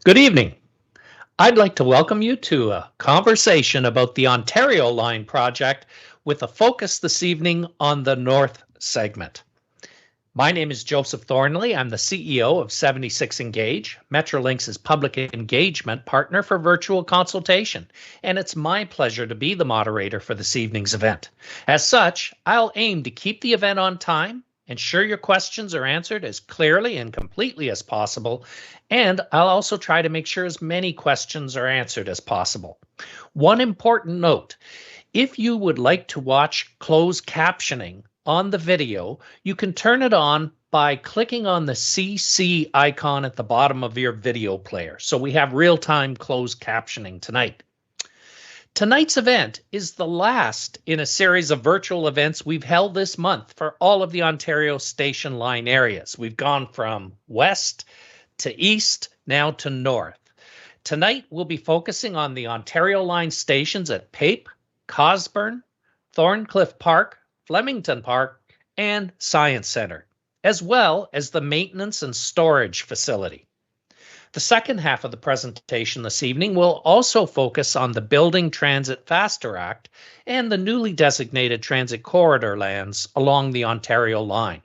Good evening. I'd like to welcome you to a conversation about the Ontario Line project with a focus this evening on the North segment. My name is Joseph Thornley. I'm the CEO of 76 Engage, Metrolinx's public engagement partner for virtual consultation, and it's my pleasure to be the moderator for this evening's event. As such, I'll aim to keep the event on time, ensure your questions are answered as clearly and completely as possible, and I'll also try to make sure as many questions are answered as possible. One important note, if you would like to watch closed captioning on the video, you can turn it on by clicking on the CC icon at the bottom of your video player. So we have real-time closed captioning tonight. Tonight's event is the last in a series of virtual events we've held this month for all of the Ontario Station Line areas. We've gone from west to east, now to north. Tonight we'll be focusing on the Ontario Line stations at Pape, Cosburn, Thorncliffe Park, Flemington Park, and Science Centre, as well as the maintenance and storage facility. The second half of the presentation this evening will also focus on the Building Transit Faster Act and the newly designated transit corridor lands along the Ontario Line.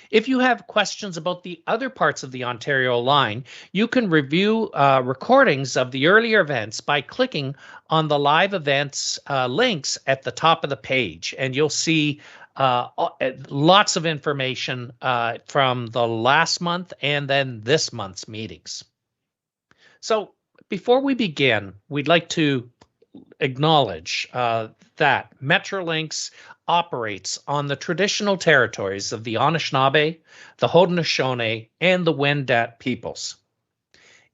If you have questions about the other parts of the Ontario Line, you can review recordings of the earlier events by clicking on the live events links at the top of the page, and you'll see lots of information from the last month and then this month's meetings. So before we begin, we'd like to acknowledge that Metrolinx operates on the traditional territories of the Anishinaabe, the Haudenosaunee, and the Wendat peoples.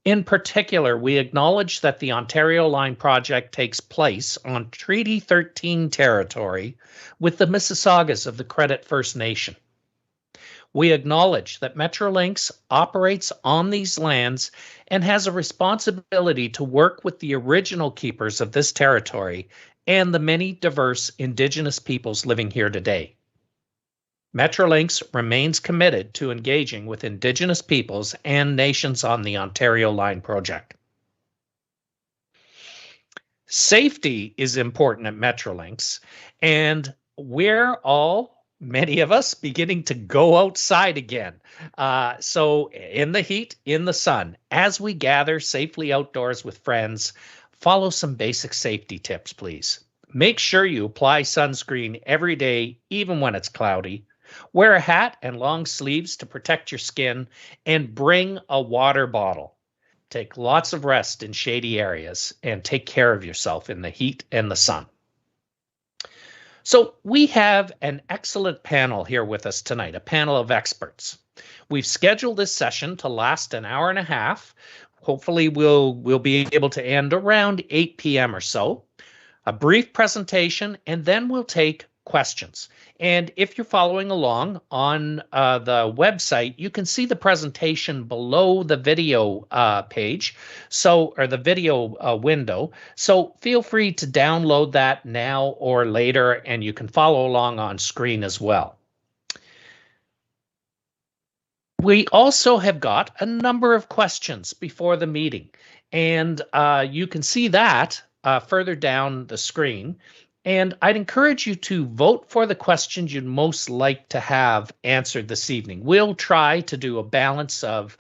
In particular, we acknowledge that the Ontario Line project takes place on Treaty 13 territory with the Mississaugas of the Credit First Nation. We acknowledge that Metrolinx operates on these lands and has a responsibility to work with the original keepers of this territory and the many diverse Indigenous peoples living here today. Metrolinx remains committed to engaging with Indigenous peoples and nations on the Ontario Line project. Safety is important at Metrolinx, and many of us, beginning to go outside again. So in the heat, in the sun, as we gather safely outdoors with friends, follow some basic safety tips, please. Make sure you apply sunscreen every day, even when it's cloudy. Wear a hat and long sleeves to protect your skin, and bring a water bottle. Take lots of rest in shady areas and take care of yourself in the heat and the sun. So we have an excellent panel here with us tonight, a panel of experts. We've scheduled this session to last an hour and a half. Hopefully we'll be able to end around 8 p.m. or so. A brief presentation, and then we'll take questions. And if you're following along on the website, you can see the presentation below the video page, or the video window. So feel free to download that now or later, and you can follow along on screen as well. We also have got a number of questions before the meeting, and you can see that further down the screen. And I'd encourage you to vote for the questions you'd most like to have answered this evening. We'll try to do a balance of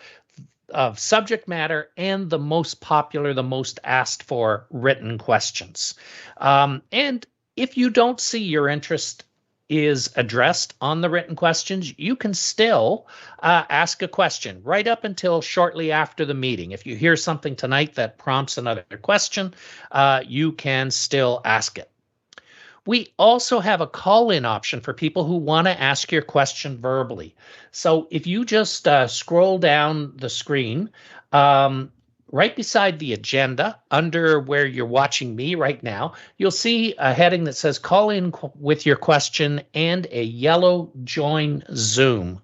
subject matter and the most popular, the most asked for written questions. And if you don't see your interest is addressed on the written questions, you can still ask a question right up until shortly after the meeting. If you hear something tonight that prompts another question, you can still ask it. We also have a call-in option for people who want to ask your question verbally. So if you just scroll down the screen, right beside the agenda, under where you're watching me right now, you'll see a heading that says call in with your question and a yellow join Zoom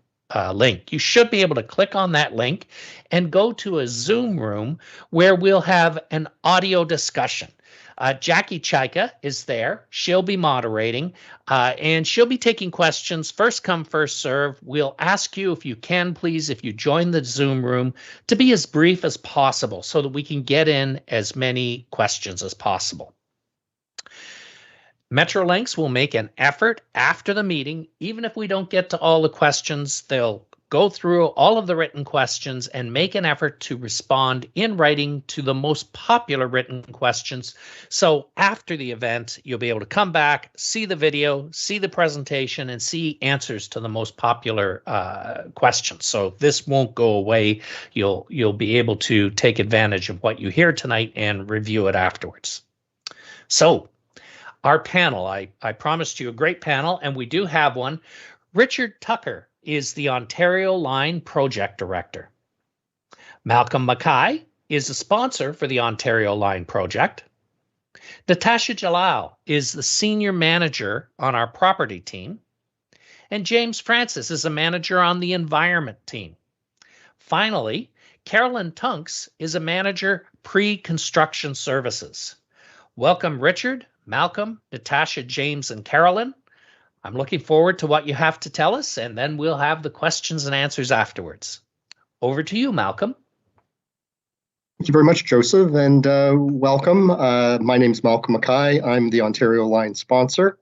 link. You should be able to click on that link and go to a Zoom room where we'll have an audio discussion. Jackie Chaika is there. She'll be moderating, and she'll be taking questions. First come, first serve. We'll ask you, if you can, please, if you join the Zoom room, to be as brief as possible so that we can get in as many questions as possible. Metrolinx will make an effort after the meeting. Even if we don't get to all the questions, they'll go through all of the written questions and make an effort to respond in writing to the most popular written questions. So after the event, you'll be able to come back, see the video, see the presentation, and see answers to the most popular questions. So this won't go away. You'll be able to take advantage of what you hear tonight and review it afterwards. So our panel, I promised you a great panel, and we do have one. Richard Tucker is the Ontario Line Project Director. Malcolm Mackay is the sponsor for the Ontario Line Project. Natasha Jalal is the Senior Manager on our property team. And James Francis is a manager on the environment team. Finally, Carolyn Tunks is a manager pre-construction services. Welcome, Richard, Malcolm, Natasha, James, and Carolyn. I'm looking forward to what you have to tell us, and then we'll have the questions and answers afterwards. Over to you, Malcolm. Thank you very much, Joseph, and welcome. My name is Malcolm Mackay. I'm the Ontario Line sponsor.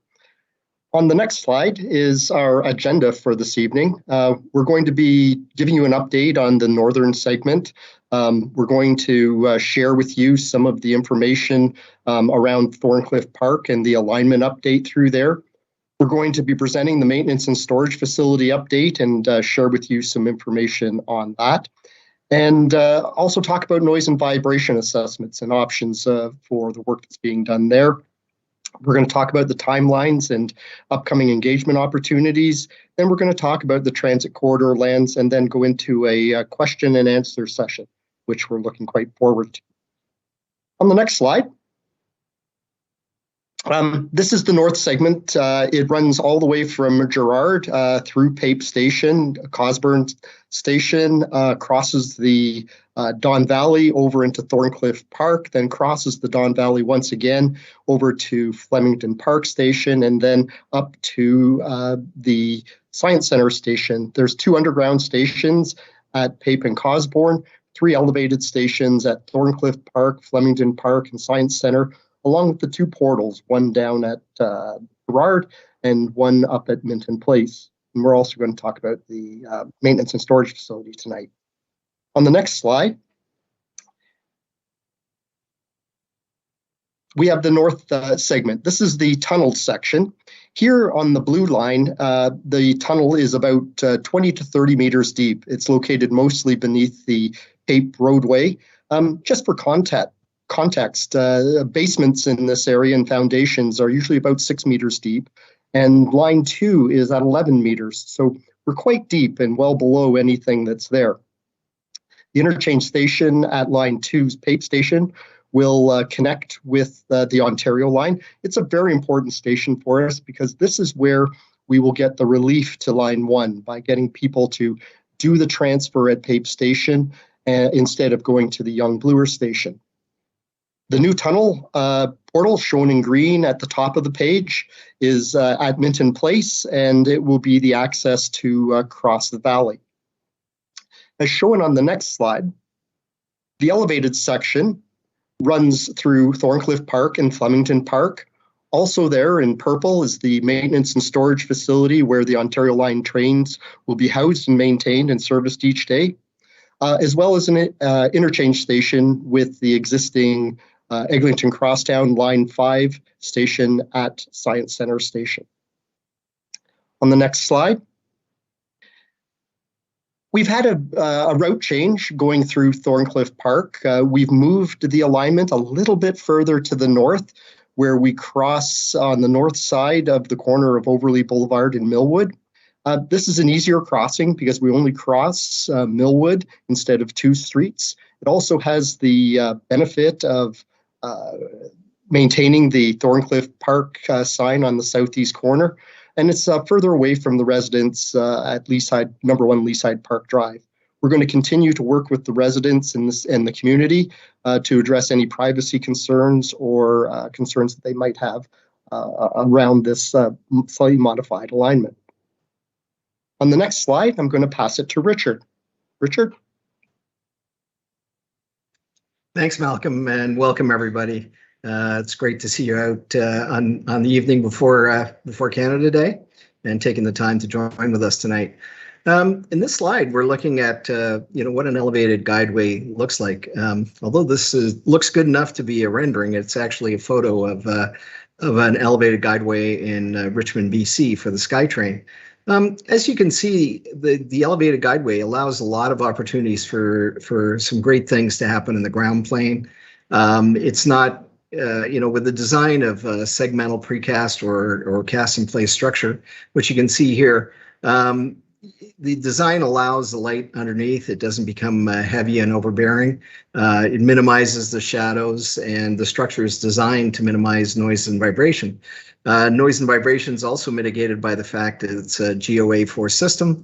On the next slide is our agenda for this evening. We're going to be giving you an update on the northern segment. We're going to share with you some of the information around Thorncliffe Park and the alignment update through there. We're going to be presenting the maintenance and storage facility update and share with you some information on that. And also talk about noise and vibration assessments and options for the work that's being done there. We're going to talk about the timelines and upcoming engagement opportunities. Then we're going to talk about the transit corridor lands and then go into a question and answer session, which we're looking quite forward to. On the next slide, this is the north segment. It runs all the way from Gerrard through Pape Station, Cosburn Station, crosses the Don Valley over into Thorncliffe Park, then crosses the Don Valley once again over to Flemington Park Station, and then up to the Science Centre Station. There's 2 underground stations at Pape and Cosburn, 3 elevated stations at Thorncliffe Park, Flemington Park, and Science Centre, along with the 2 portals, one down at Gerrard and one up at Minton Place. And we're also going to talk about the maintenance and storage facility tonight. On the next slide, we have the north segment. This is the tunnel section. Here on the blue line, the tunnel is about 20 to 30 meters deep. It's located mostly beneath the Pape roadway. Just for context, basements in this area and foundations are usually about 6 meters deep, and line 2 is at 11 meters. So we're quite deep and well below anything that's there. The interchange station at line 2's Pape Station will connect with the Ontario line. It's a very important station for us because this is where we will get the relief to line 1 by getting people to do the transfer at Pape Station instead of going to the Young Bloor Station. The new tunnel portal shown in green at the top of the page is at Minton Place, and it will be the access to cross the valley. As shown on the next slide, the elevated section runs through Thorncliffe Park and Flemington Park. Also there in purple is the maintenance and storage facility where the Ontario Line trains will be housed and maintained and serviced each day, as well as an interchange station with the existing Eglinton Crosstown Line 5 station at Science Centre Station. On the next slide, we've had a route change going through Thorncliffe Park. We've moved the alignment a little bit further to the north, where we cross on the north side of the corner of Overley Boulevard in Millwood. This is an easier crossing because we only cross Millwood instead of 2 streets. It also has the benefit of maintaining the Thorncliffe Park sign on the southeast corner, and it's further away from the residents at Leaside, number 1 Leaside Park Drive. We're going to continue to work with the residents and the community to address any privacy concerns or concerns that they might have around this slightly modified alignment. On the next slide, I'm going to pass it to Richard. Richard? Thanks, Malcolm, and welcome everybody. It's great to see you out on the evening before Canada Day and taking the time to join with us tonight. In this slide, we're looking at what an elevated guideway looks like. Although this looks good enough to be a rendering, it's actually a photo of an elevated guideway in Richmond, BC for the SkyTrain. As you can see, the elevated guideway allows a lot of opportunities for some great things to happen in the ground plane. It's not, with the design of segmental precast or cast in place structure, which you can see here, the design allows the light underneath. It doesn't become heavy and overbearing. It minimizes the shadows, and the structure is designed to minimize noise and vibration. Noise and vibration is also mitigated by the fact that it's a GOA4 system,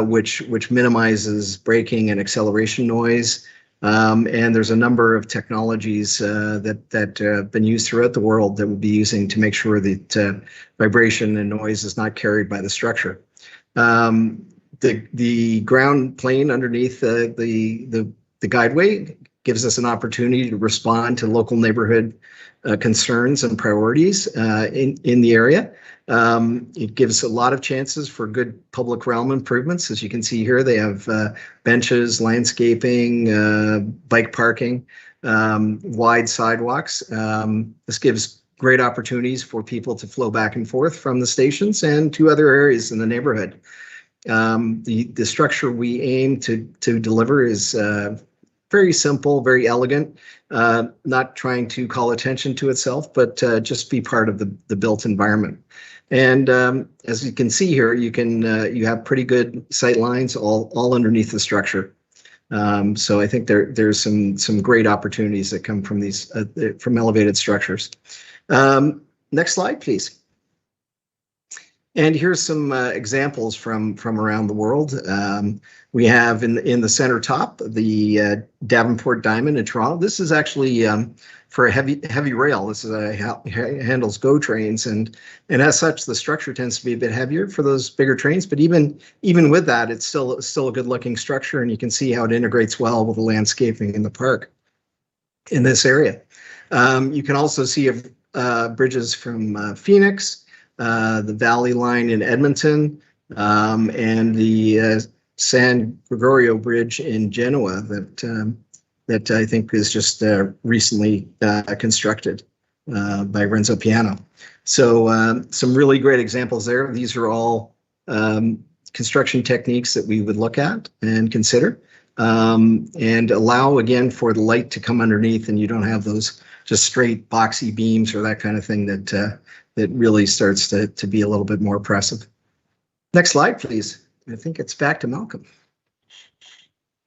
which minimizes braking and acceleration noise. And there's a number of technologies that have been used throughout the world that we'll be using to make sure that vibration and noise is not carried by the structure. The ground plane underneath the guideway gives us an opportunity to respond to local neighborhood concerns and priorities in the area. It gives a lot of chances for good public realm improvements. As you can see here, they have benches, landscaping, bike parking, wide sidewalks. This gives great opportunities for people to flow back and forth from the stations and to other areas in the neighborhood. The structure we aim to deliver is very simple, very elegant, not trying to call attention to itself, but just be part of the built environment. And as you can see here, you have pretty good sight lines all underneath the structure. So I think there's some great opportunities that come from these from elevated structures. Next slide, please. And here's some examples from around the world. We have in the center top the Davenport Diamond in Toronto. This is actually for a heavy rail. This is handles GO trains, and as such, the structure tends to be a bit heavier for those bigger trains. But even with that, it's still a good looking structure, and you can see how it integrates well with the landscaping in the park in this area. You can also see bridges from Phoenix, the Valley Line in Edmonton, and the San Gregorio Bridge in Genoa that I think is just recently constructed by Renzo Piano. So some really great examples there. These are all construction techniques that we would look at and consider, and allow, again, for the light to come underneath, and you don't have those just straight boxy beams or that kind of thing that really starts to be a little bit more oppressive. Next slide, please. I think it's back to Malcolm.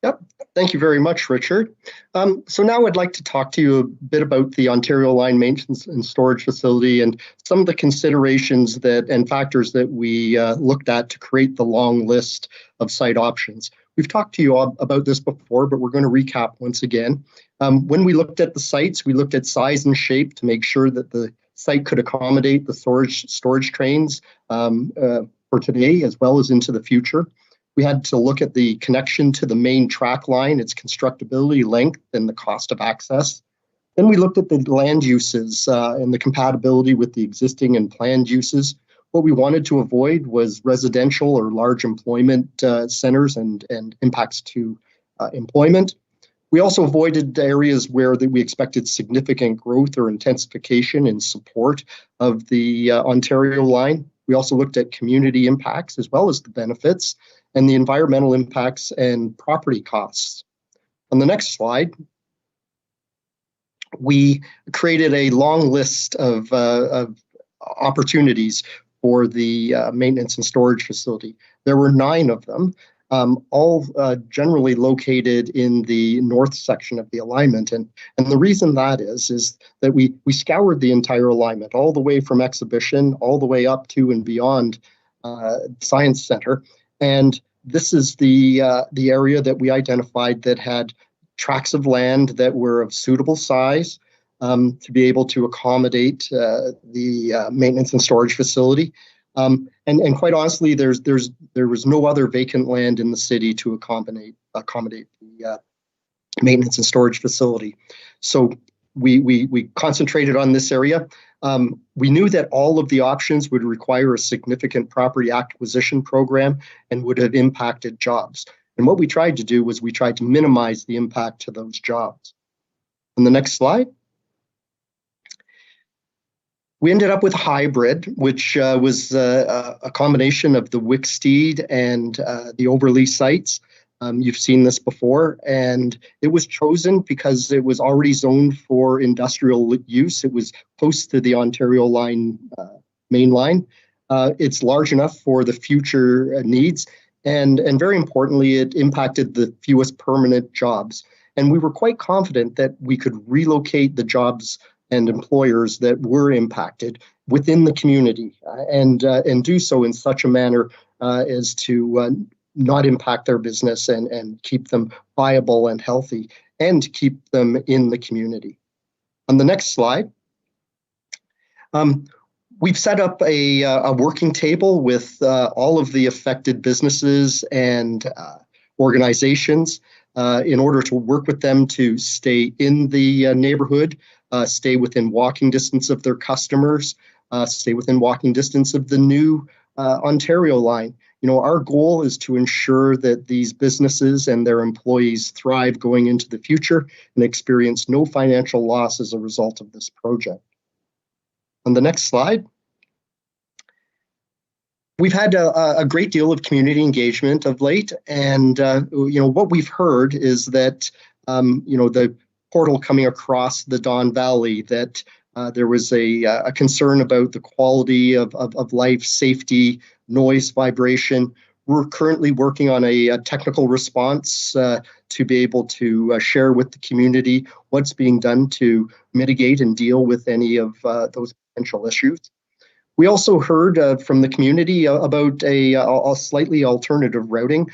Yep. Thank you very much, Richard. So now I'd like to talk to you a bit about the Ontario Line Maintenance and Storage Facility and some of the considerations and factors that we looked at to create the long list of site options. We've talked to you all about this before, but we're going to recap once again. When we looked at the sites, we looked at size and shape to make sure that the site could accommodate the storage trains for today as well as into the future. We had to look at the connection to the main track line, its constructability, length, and the cost of access. Then we looked at the land uses and the compatibility with the existing and planned uses. What we wanted to avoid was residential or large employment centers and impacts to employment. We also avoided areas where we expected significant growth or intensification in support of the Ontario line. We also looked at community impacts as well as the benefits and the environmental impacts and property costs. On the next slide, we created a long list of opportunities for the maintenance and storage facility. There were 9 of them, all generally located in the north section of the alignment. And the reason that is that we scoured the entire alignment, all the way from Exhibition, all the way up to and beyond Science Center. And This is the area that we identified that had tracts of land that were of suitable size to be able to accommodate the maintenance and storage facility. And quite honestly, there was no other vacant land in the city to accommodate the maintenance and storage facility. So we concentrated on this area. We knew that all of the options would require a significant property acquisition program and would have impacted jobs. And what we tried to do was we tried to minimize the impact to those jobs. On the next slide. We ended up with hybrid, which was a combination of the Wicksteed and the Overlea sites. You've seen this before, and it was chosen because it was already zoned for industrial use. It was close to the Ontario line main line. It's large enough for the future needs, and very importantly, it impacted the fewest permanent jobs. And we were quite confident that we could relocate the jobs and employers that were impacted within the community, and do so in such a manner as to not impact their business and keep them viable and healthy and keep them in the community. On the next slide, we've set up a working table with all of the affected businesses and organizations in order to work with them to stay in the neighborhood, stay within walking distance of their customers, stay within walking distance of the new Ontario line. Our goal is to ensure that these businesses and their employees thrive going into the future and experience no financial loss as a result of this project. On the next slide. We've had a great deal of community engagement of late, and what we've heard is that the portal coming across the Don Valley, that there was a concern about the quality of life, safety, noise, vibration. We're currently working on a technical response to be able to share with the community what's being done to mitigate and deal with any of those potential issues. We also heard from the community about a slightly alternative routing,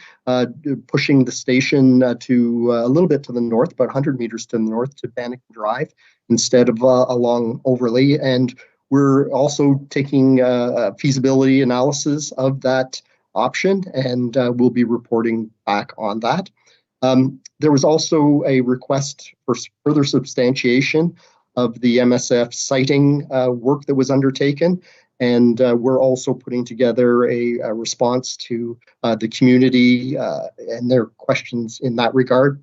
pushing the station to a little bit to the north, about 100 meters to the north, to Bannock Drive instead of along Overlea. And we're also taking a feasibility analysis of that option, and we'll be reporting back on that. There was also a request for further substantiation of the MSF siting work that was undertaken. And we're also putting together a response to the community and their questions in that regard.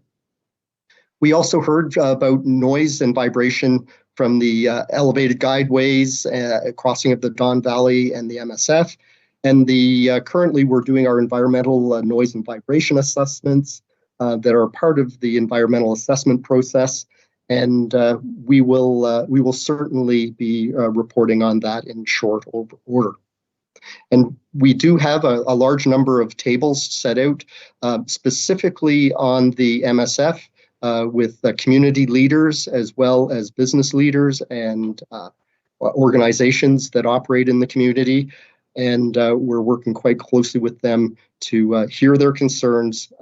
We also heard about noise and vibration from the elevated guideways, crossing of the Don Valley and the MSF. And currently we're doing our environmental noise and vibration assessments that are part of the environmental assessment process. And we will certainly be reporting on that in short order. And we do have a large number of tables set out specifically on the MSF with community leaders as well as business leaders and organizations that operate in the community. And we're working quite closely with them to hear their concerns,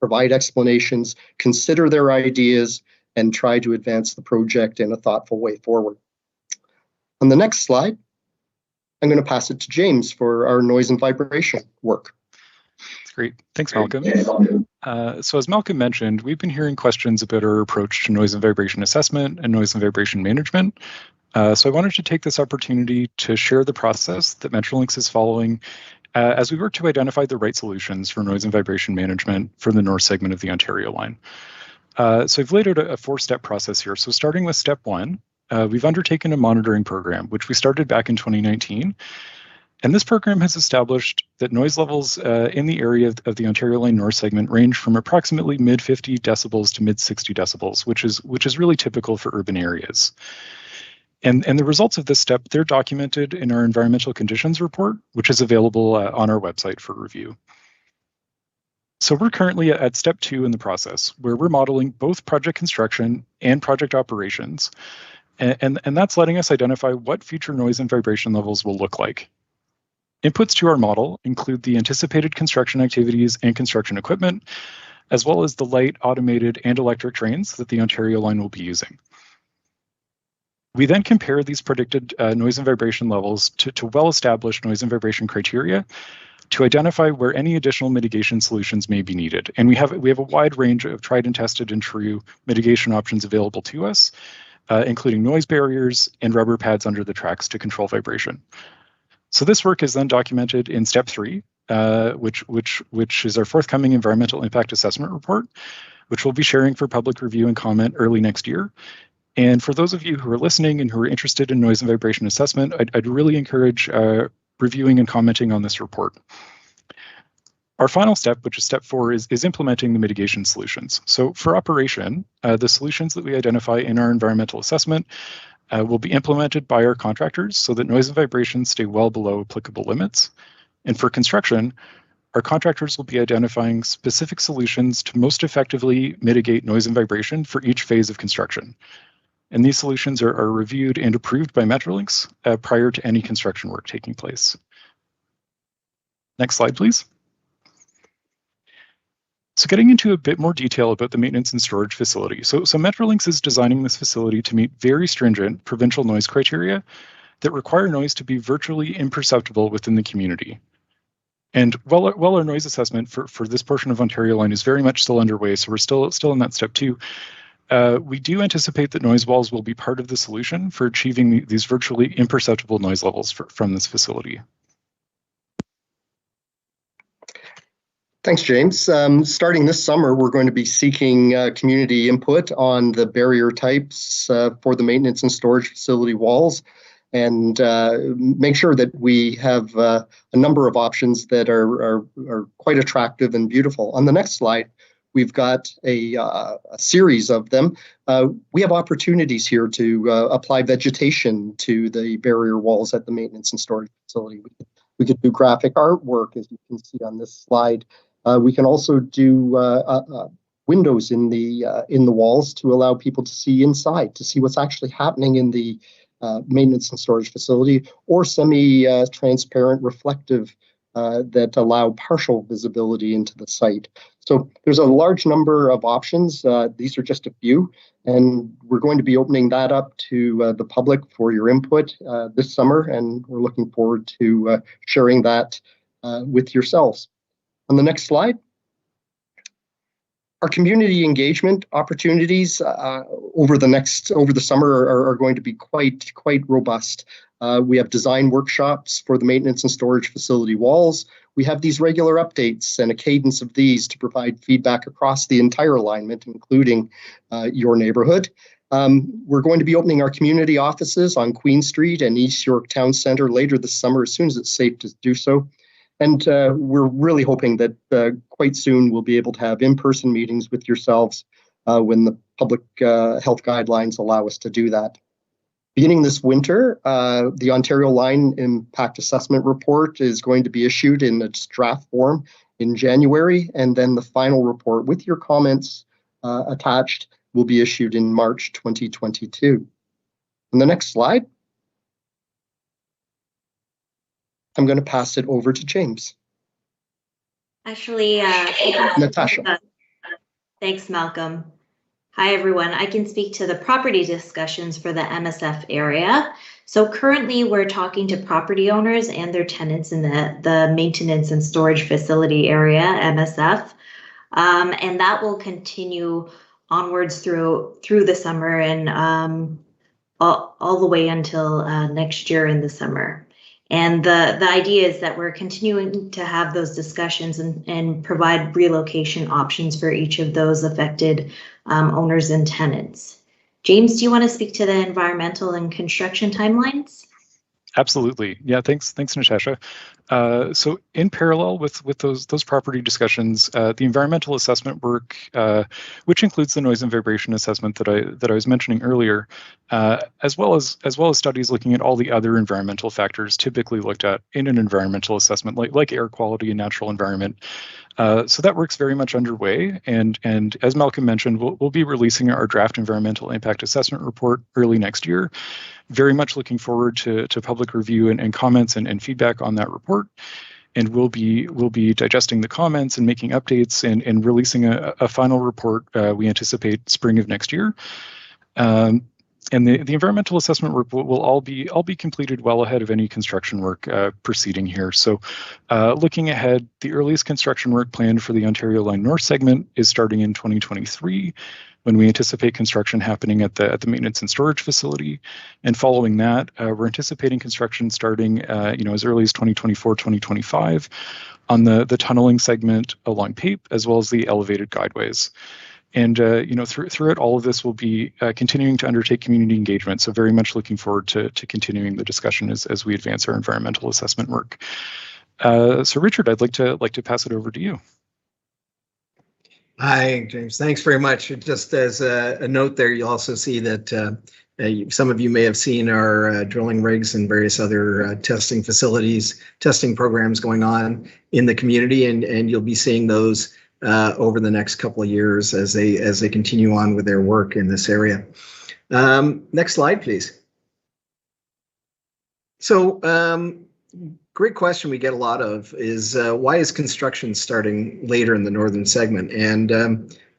provide explanations, consider their ideas, and try to advance the project in a thoughtful way forward. On the next slide, I'm going to pass it to James for our noise and vibration work. That's great. Thanks, Malcolm. So as Malcolm mentioned, we've been hearing questions about our approach to noise and vibration assessment and noise and vibration management. So I wanted to take this opportunity to share the process that Metrolinx is following as we work to identify the right solutions for noise and vibration management for the north segment of the Ontario line. So I've laid out a four-step process here. So starting with step one, we've undertaken a monitoring program, which we started back in 2019. And this program has established that noise levels in the area of the Ontario Line North segment range from approximately mid 50 decibels to mid 60 decibels, which is really typical for urban areas. And the results of this step, they're documented in our environmental conditions report, which is available on our website for review. So we're currently at step two in the process, where we're modeling both project construction and project operations. And that's letting us identify what future noise and vibration levels will look like. Inputs to our model include the anticipated construction activities and construction equipment, as well as the light, automated, and electric trains that the Ontario line will be using. We then compare these predicted noise and vibration levels to well-established noise and vibration criteria to identify where any additional mitigation solutions may be needed. And we have a wide range of tried and tested and true mitigation options available to us, including noise barriers and rubber pads under the tracks to control vibration. So this work is then documented in step 3, which is our forthcoming environmental impact assessment report, which we'll be sharing for public review and comment early next year. And for those of you who are listening and who are interested in noise and vibration assessment, I'd really encourage reviewing and commenting on this report. Our final step, which is step 4, is implementing the mitigation solutions. So for operation, the solutions that we identify in our environmental assessment will be implemented by our contractors so that noise and vibration stay well below applicable limits. And for construction, our contractors will be identifying specific solutions to most effectively mitigate noise and vibration for each phase of construction. And these solutions are reviewed and approved by Metrolinx prior to any construction work taking place. Next slide, please. So getting into a bit more detail about the maintenance and storage facility. So Metrolinx is designing this facility to meet very stringent provincial noise criteria that require noise to be virtually imperceptible within the community. And while our noise assessment for this portion of Ontario Line is very much still underway, so we're still in that step 2, we do anticipate that noise walls will be part of the solution for achieving these virtually imperceptible noise levels from this facility. Thanks, James. Starting this summer, we're going to be seeking community input on the barrier types for the maintenance and storage facility walls, and make sure that we have a number of options that are quite attractive and beautiful. On the next slide, we've got a series of them. We have opportunities here to apply vegetation to the barrier walls at the maintenance and storage facility. We could do graphic artwork, as you can see on this slide. We can also do windows in the walls to allow people to see inside, to see what's actually happening in the maintenance and storage facility, or semi-transparent reflective that allow partial visibility into the site. So there's a large number of options. These are just a few, and we're going to be opening that up to the public for your input this summer, and we're looking forward to sharing that with yourselves. On the next slide, our community engagement opportunities over the summer are going to be quite robust. We have design workshops for the maintenance and storage facility walls. We have these regular updates and a cadence of these to provide feedback across the entire alignment, including your neighborhood. We're going to be opening our community offices on Queen Street and East York Town Centre later this summer, as soon as it's safe to do so. And we're really hoping that quite soon we'll be able to have in-person meetings with yourselves when the public health guidelines allow us to do that. Beginning this winter, the Ontario Line Impact Assessment Report is going to be issued in its draft form in January, and then the final report with your comments attached will be issued in March 2022. On the next slide, I'm going to pass it over to James. Actually, Natasha. Thanks, Malcolm. Hi, everyone. I can speak to the property discussions for the MSF area. So currently we're talking to property owners and their tenants in the maintenance and storage facility area, MSF. And that will continue onwards through the summer and all the way until next year in the summer. And the idea is that we're continuing to have those discussions and provide relocation options for each of those affected owners and tenants. James, do you want to speak to the environmental and construction timelines? Absolutely. Yeah, thanks, Natasha. So in parallel with those property discussions, the environmental assessment work, which includes the noise and vibration assessment that I was mentioning earlier, as well as studies looking at all the other environmental factors typically looked at in an environmental assessment, like air quality and natural environment, So that work's very much underway, and as Malcolm mentioned, we'll be releasing our draft environmental impact assessment report early next year. Very much looking forward to public review and comments and feedback on that report. And we'll be digesting the comments and making updates and releasing a final report. We anticipate spring of next year. And the environmental assessment work will all be completed well ahead of any construction work proceeding here. So looking ahead, the earliest construction work planned for the Ontario Line North segment is starting in 2023, when we anticipate construction happening at the maintenance and storage facility. And following that, we're anticipating construction starting as early as 2024, 2025 on the tunneling segment along PAPE, as well as the elevated guideways. And throughout all of this, we'll be continuing to undertake community engagement. So very much looking forward to continuing the discussion as we advance our environmental assessment work. So Richard, I'd like to pass it over to you. Hi, James. Thanks very much. Just as a note there, you'll also see that some of you may have seen our drilling rigs and various other testing facilities, testing programs going on in the community, and you'll be seeing those over the next couple of years as they continue on with their work in this area. Next slide, please. So great question we get a lot of is why is construction starting later in the northern segment? And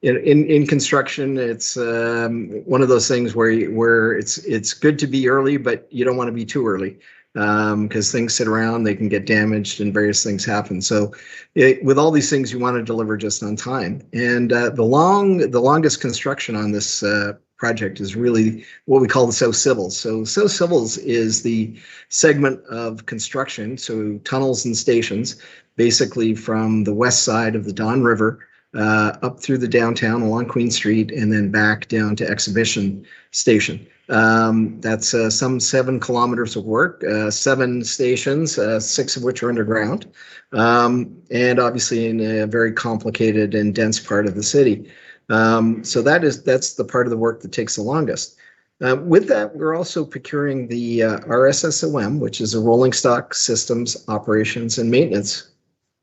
in construction, it's one of those things where it's good to be early, but you don't want to be too early. Because things sit around, they can get damaged and various things happen. So with all these things, you want to deliver just on time. And the longest construction on this project is really what we call the South Civils. So South Civils is the segment of construction, so tunnels and stations, basically from the west side of the Don River up through the downtown along Queen Street and then back down to Exhibition Station. That's some 7 kilometers of work, 7 stations, 6 of which are underground, and obviously in a very complicated and dense part of the city. So that's the part of the work that takes the longest. With that, we're also procuring the RSSOM, which is a rolling stock systems operations and maintenance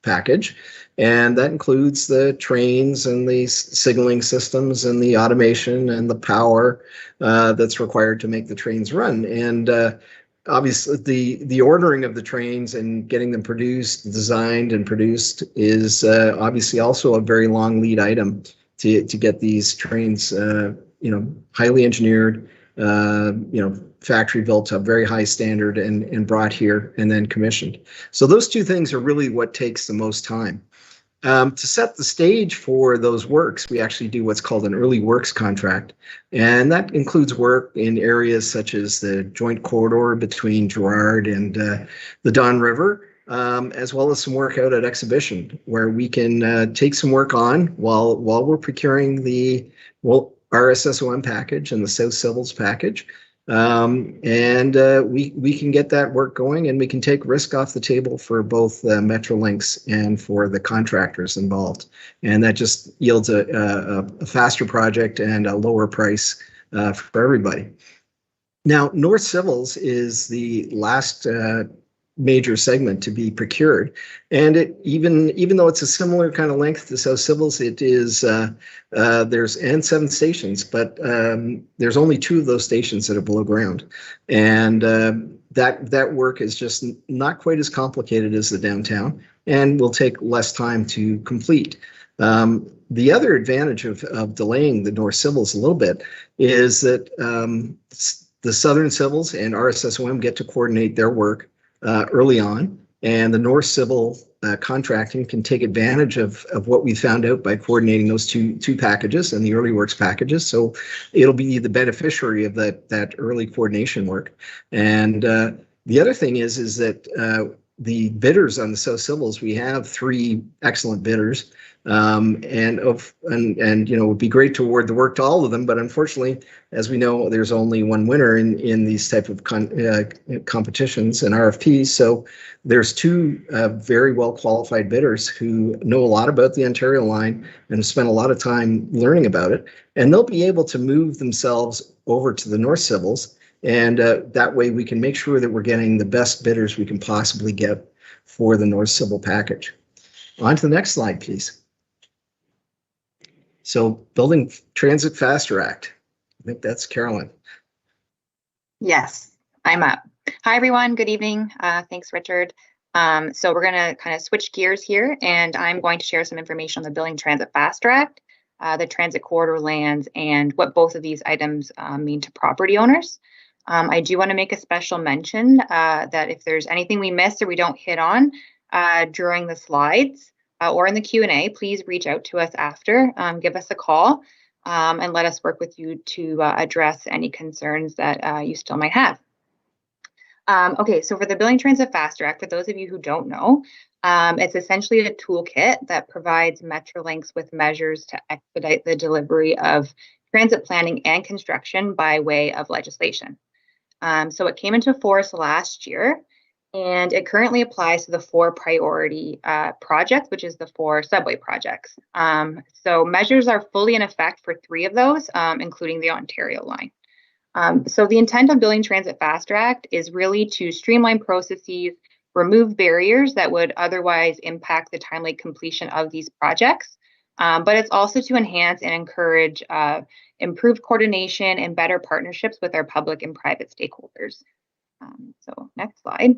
package. And that includes the trains and the signaling systems and the automation and the power that's required to make the trains run. And obviously, the ordering of the trains and getting them produced, designed and produced is obviously also a very long lead item to get these trains, highly engineered, factory built to a very high standard and brought here and then commissioned. So those two things are really what takes the most time. To set the stage for those works, we actually do what's called an early works contract. And that includes work in areas such as the joint corridor between Gerrard and the Don River, as well as some work out at Exhibition, where we can take some work on while we're procuring the RSSOM package and the South Civils package. And we can get that work going, and we can take risk off the table for both Metrolinx and for the contractors involved. And that just yields a faster project and a lower price for everybody. Now, North Civils is the last major segment to be procured, and it even though it's a similar kind of length to South Civils, it is there's 7 stations, but there's only 2 of those stations that are below ground, and that work is just not quite as complicated as the downtown and will take less time to complete. The other advantage of delaying the North Civils a little bit is that the Southern Civils and RSSOM get to coordinate their work early on, and the North Civil contracting can take advantage of what we found out by coordinating those two packages and the early works packages. So it'll be the beneficiary of that early coordination work. And the other thing is that the bidders on the South Civils, we have 3 excellent bidders. And it would be great to award the work to all of them, but unfortunately, as we know, there's only one winner in these type of competitions and RFPs. So there's 2 very well qualified bidders who know a lot about the Ontario line and have spent a lot of time learning about it, and they'll be able to move themselves over to the North Civils, and that way we can make sure that we're getting the best bidders we can possibly get for the North Civil package. On to the next slide, please. So Building Transit Faster Act. I think that's Carolyn. Yes, I'm up. Hi, everyone. Good evening. Thanks, Richard. So we're going to kind of switch gears here, and I'm going to share some information on the Building Transit Faster Act, the transit corridor lands, and what both of these items mean to property owners. I do want to make a special mention that if there's anything we missed or we don't hit on during the slides or in the Q&A, please reach out to us after, give us a call, and let us work with you to address any concerns that you still might have. Okay, so for the Building Transit Faster Act, for those of you who don't know, it's essentially a toolkit that provides Metrolinx with measures to expedite the delivery of transit planning and construction by way of legislation. So it came into force last year, and it currently applies to the 4 priority projects, which is the 4 subway projects. So measures are fully in effect for 3 of those, including the Ontario line. So the intent of Building Transit Faster Act is really to streamline processes, remove barriers that would otherwise impact the timely completion of these projects. But it's also to enhance and encourage improved coordination and better partnerships with our public and private stakeholders. So next slide.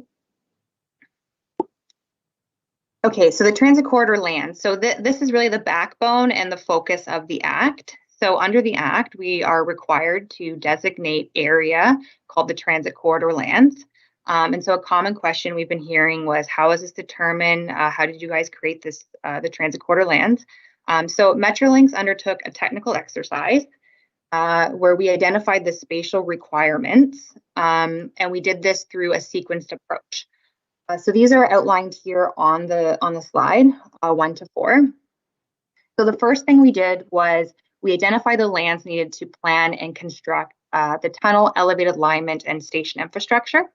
Okay, so the transit corridor land. So this is really the backbone and the focus of the Act. So under the Act, we are required to designate area called the transit corridor lands. And so a common question we've been hearing was, how is this determined? How did you guys create this, the transit corridor lands? So Metrolinx undertook a technical exercise where we identified the spatial requirements, and we did this through a sequenced approach. So these are outlined here on the slide, 1 to 4. So the first thing we did was we identified the lands needed to plan and construct the tunnel, elevated alignment, and station infrastructure.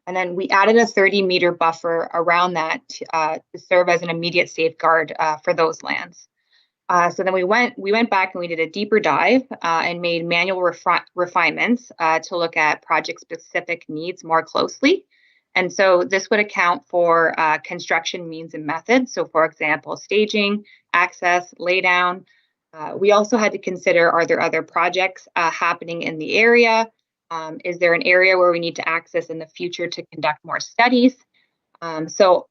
And then we added a 30-meter buffer around that to serve as an immediate safeguard for those lands. So then we went back and we did a deeper dive and made manual refinements to look at project-specific needs more closely. And so this would account for construction means and methods. So for example, staging, access, laydown. We also had to consider, are there other projects happening in the area? Is there an area where we need to access in the future to conduct more studies? So,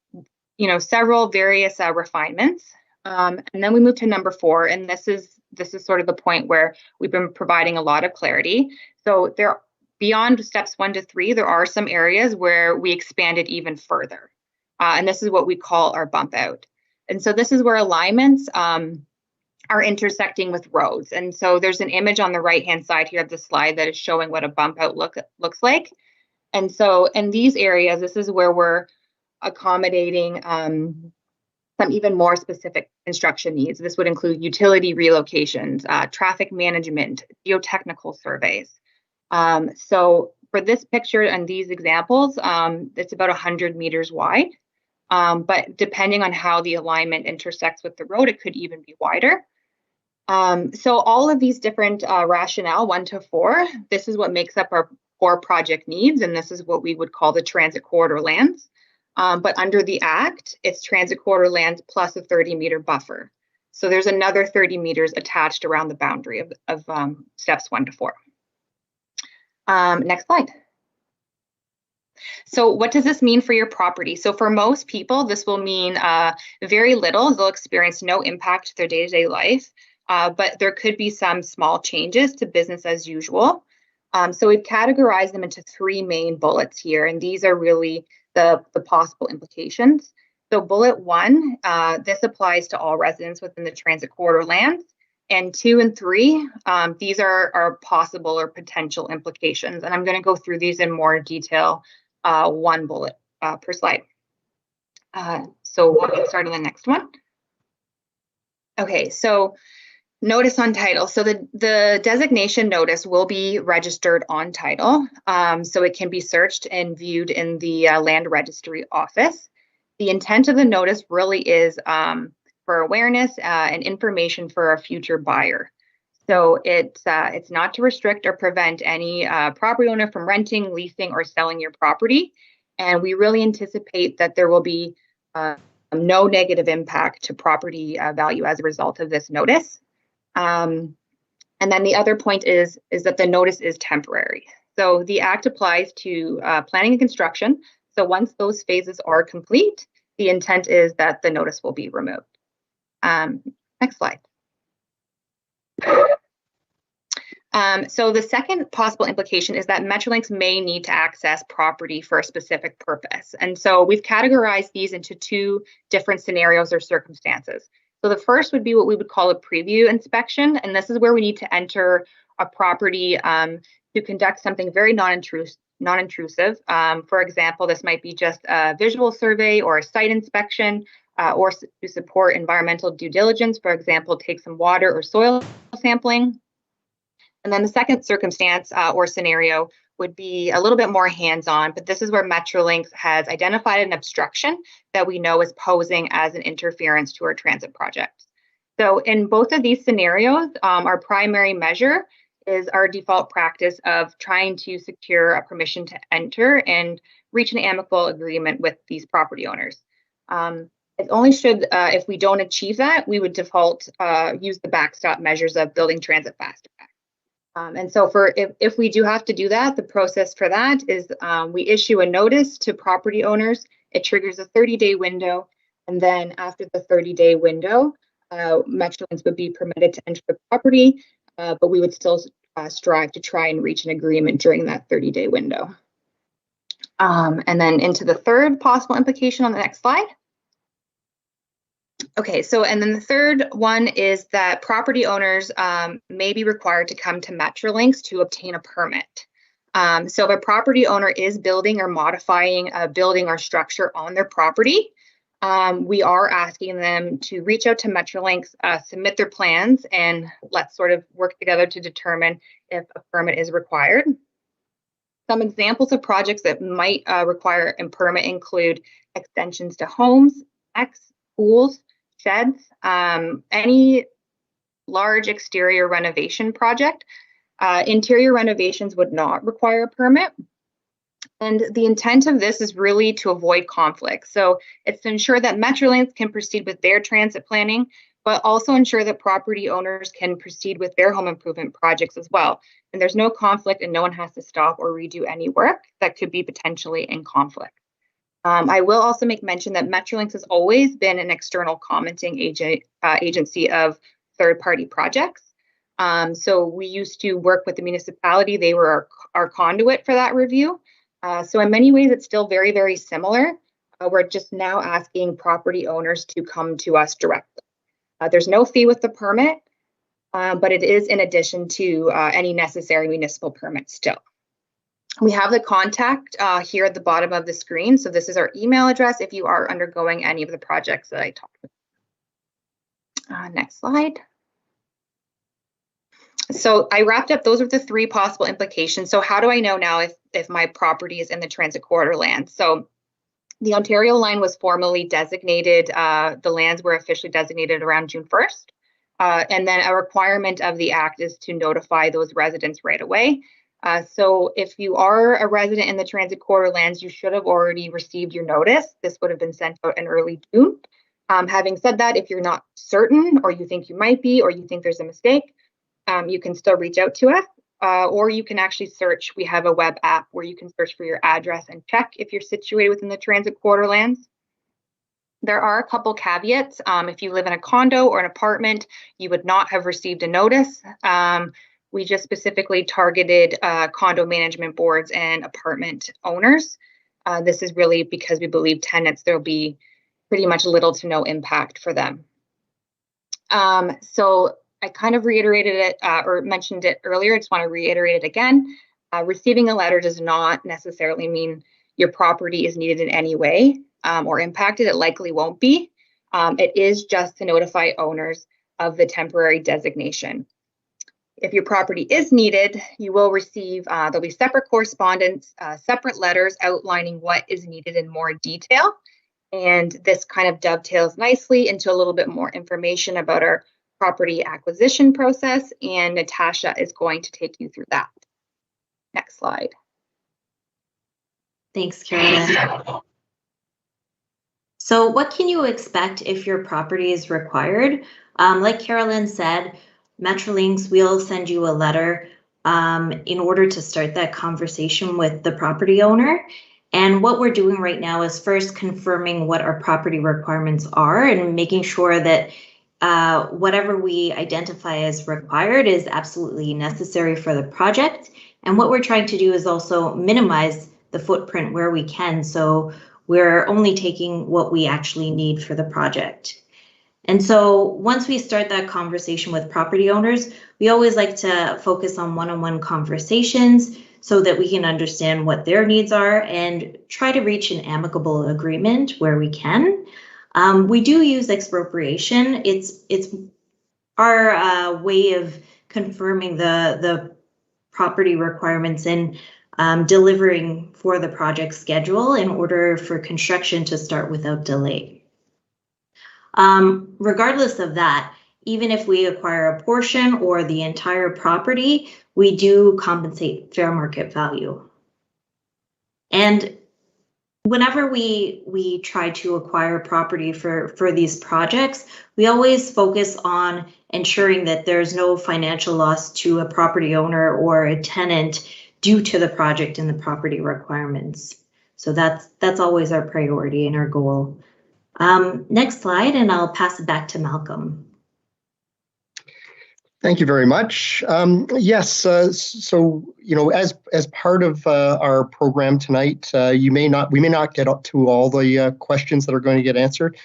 you know, several various refinements. And then we moved to number 4, and this is sort of the point where we've been providing a lot of clarity. So there, beyond steps 1 to 3, there are some areas where we expanded even further. And this is what we call our bump out. And so this is where alignments are intersecting with roads. And so there's an image on the right-hand side here of the slide that is showing what a bump out looks like. And so in these areas, this is where we're accommodating some even more specific construction needs. This would include utility relocations, traffic management, geotechnical surveys. So for this picture and these examples, it's about 100 meters wide. But depending on how the alignment intersects with the road, it could even be wider. So all of these different rationale, 1 to 4, this is what makes up our core project needs, and this is what we would call the transit corridor lands. But under the Act, it's transit corridor lands plus a 30-meter buffer. So there's another 30 meters attached around the boundary of steps 1 to 4. Next slide. So what does this mean for your property? So for most people, this will mean very little. They'll experience no impact to their day-to-day life, but there could be some small changes to business as usual. So we've categorized them into 3 main bullets here, and these are really the possible implications. So bullet 1, this applies to all residents within the transit corridor lands. And 2 and 3, these are possible or potential implications. And I'm going to go through these in more detail, 1 bullet per slide. So we'll get started on the next one. Okay, so notice on title. So the designation notice will be registered on title. So it can be searched and viewed in the land registry office. The intent of the notice really is for awareness and information for a future buyer. So it's not to restrict or prevent any property owner from renting, leasing, or selling your property. And we really anticipate that there will be no negative impact to property value as a result of this notice. And then the other point is that the notice is temporary. So the Act applies to planning and construction. So once those phases are complete, the intent is that the notice will be removed. Next slide. So the second possible implication is that Metrolinx may need to access property for a specific purpose. And so we've categorized these into two different scenarios or circumstances. So the first would be what we would call a preview inspection. And this is where we need to enter a property to conduct something very non-intrusive. For example, this might be just a visual survey or a site inspection or to support environmental due diligence, for example, take some water or soil sampling. And then the second circumstance or scenario would be a little bit more hands-on, but this is where Metrolinx has identified an obstruction that we know is posing as an interference to our transit project. So in both of these scenarios, our primary measure is our default practice of trying to secure a permission to enter and reach an amicable agreement with these property owners. It only should, if we don't achieve that, we would default use the backstop measures of building transit fast track. And so if we do have to do that, the process for that is we issue a notice to property owners. It triggers a 30-day window. And then after the 30-day window, Metrolinx would be permitted to enter the property, but we would still strive to try and reach an agreement during that 30-day window. And then into the third possible implication on the next slide. Okay, so and then the third one is that property owners may be required to come to Metrolinx to obtain a permit. So if a property owner is building or modifying a building or structure on their property, we are asking them to reach out to Metrolinx, submit their plans, and let's sort of work together to determine if a permit is required. Some examples of projects that might require a permit include extensions to homes, decks, pools, sheds, any large exterior renovation project. Interior renovations would not require a permit. And the intent of this is really to avoid conflict. So it's to ensure that Metrolinx can proceed with their transit planning, but also ensure that property owners can proceed with their home improvement projects as well. And there's no conflict and no one has to stop or redo any work that could be potentially in conflict. I will also make mention that Metrolinx has always been an external commenting agency of third-party projects. So we used to work with the municipality. They were our conduit for that review. So in many ways, it's still very, very similar. We're just now asking property owners to come to us directly. There's no fee with the permit, but it is in addition to any necessary municipal permits still. We have the contact here at the bottom of the screen. So this is our email address if you are undergoing any of the projects that I talked about. Next slide. So I wrapped up, those are the three possible implications. So how do I know now if my property is in the transit corridor land? So the Ontario line was formally designated, the lands were officially designated around June 1st. And then a requirement of the Act is to notify those residents right away. So if you are a resident in the transit corridor lands, you should have already received your notice. This would have been sent out in early June. Having said that, if you're not certain, or you think you might be, or you think there's a mistake, you can still reach out to us, or you can actually search. We have a web app where you can search for your address and check if you're situated within the transit corridor lands. There are a couple caveats. If you live in a condo or an apartment, you would not have received a notice. We just specifically targeted condo management boards and apartment owners. This is really because we believe tenants, there'll be pretty much little to no impact for them. So I kind of reiterated it or mentioned it earlier. I just want to reiterate it again. Receiving a letter does not necessarily mean your property is needed in any way or impacted. It likely won't be. It is just to notify owners of the temporary designation. If your property is needed, you will receive, there'll be separate correspondence, separate letters outlining what is needed in more detail. And this kind of dovetails nicely into a little bit more information about our property acquisition process. And Natasha is going to take you through that. Next slide. Thanks, Carolyn. So what can you expect if your property is required? Like Carolyn said, Metrolinx will send you a letter in order to start that conversation with the property owner. And what we're doing right now is first confirming what our property requirements are and making sure that whatever we identify as required is absolutely necessary for the project. And what we're trying to do is also minimize the footprint where we can. So we're only taking what we actually need for the project. And so once we start that conversation with property owners, we always like to focus on one-on-one conversations so that we can understand what their needs are and try to reach an amicable agreement where we can. We do use expropriation. It's our way of confirming the property requirements and delivering for the project schedule in order for construction to start without delay. Regardless of that, even if we acquire a portion or the entire property, we do compensate fair market value. And whenever we try to acquire property for these projects, we always focus on ensuring that there's no financial loss to a property owner or a tenant due to the project and the property requirements. So that's always our priority and our goal. Next slide, and I'll pass it back to Malcolm. Thank you very much. Yes, so as part of our program tonight, we may not get up to all the questions that are going to get answered.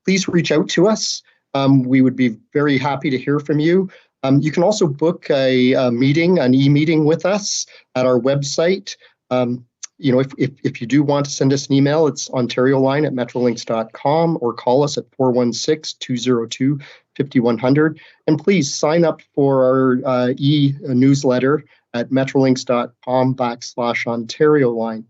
Please reach out to us. We would be very happy to hear from you. You can also book an e-meeting with us at our website. If you do want to send us an email, it's ontarioline@metrolinx.com or call us at 416-202-5100. And please sign up for our e-newsletter at metrolinx.com/OntarioLine.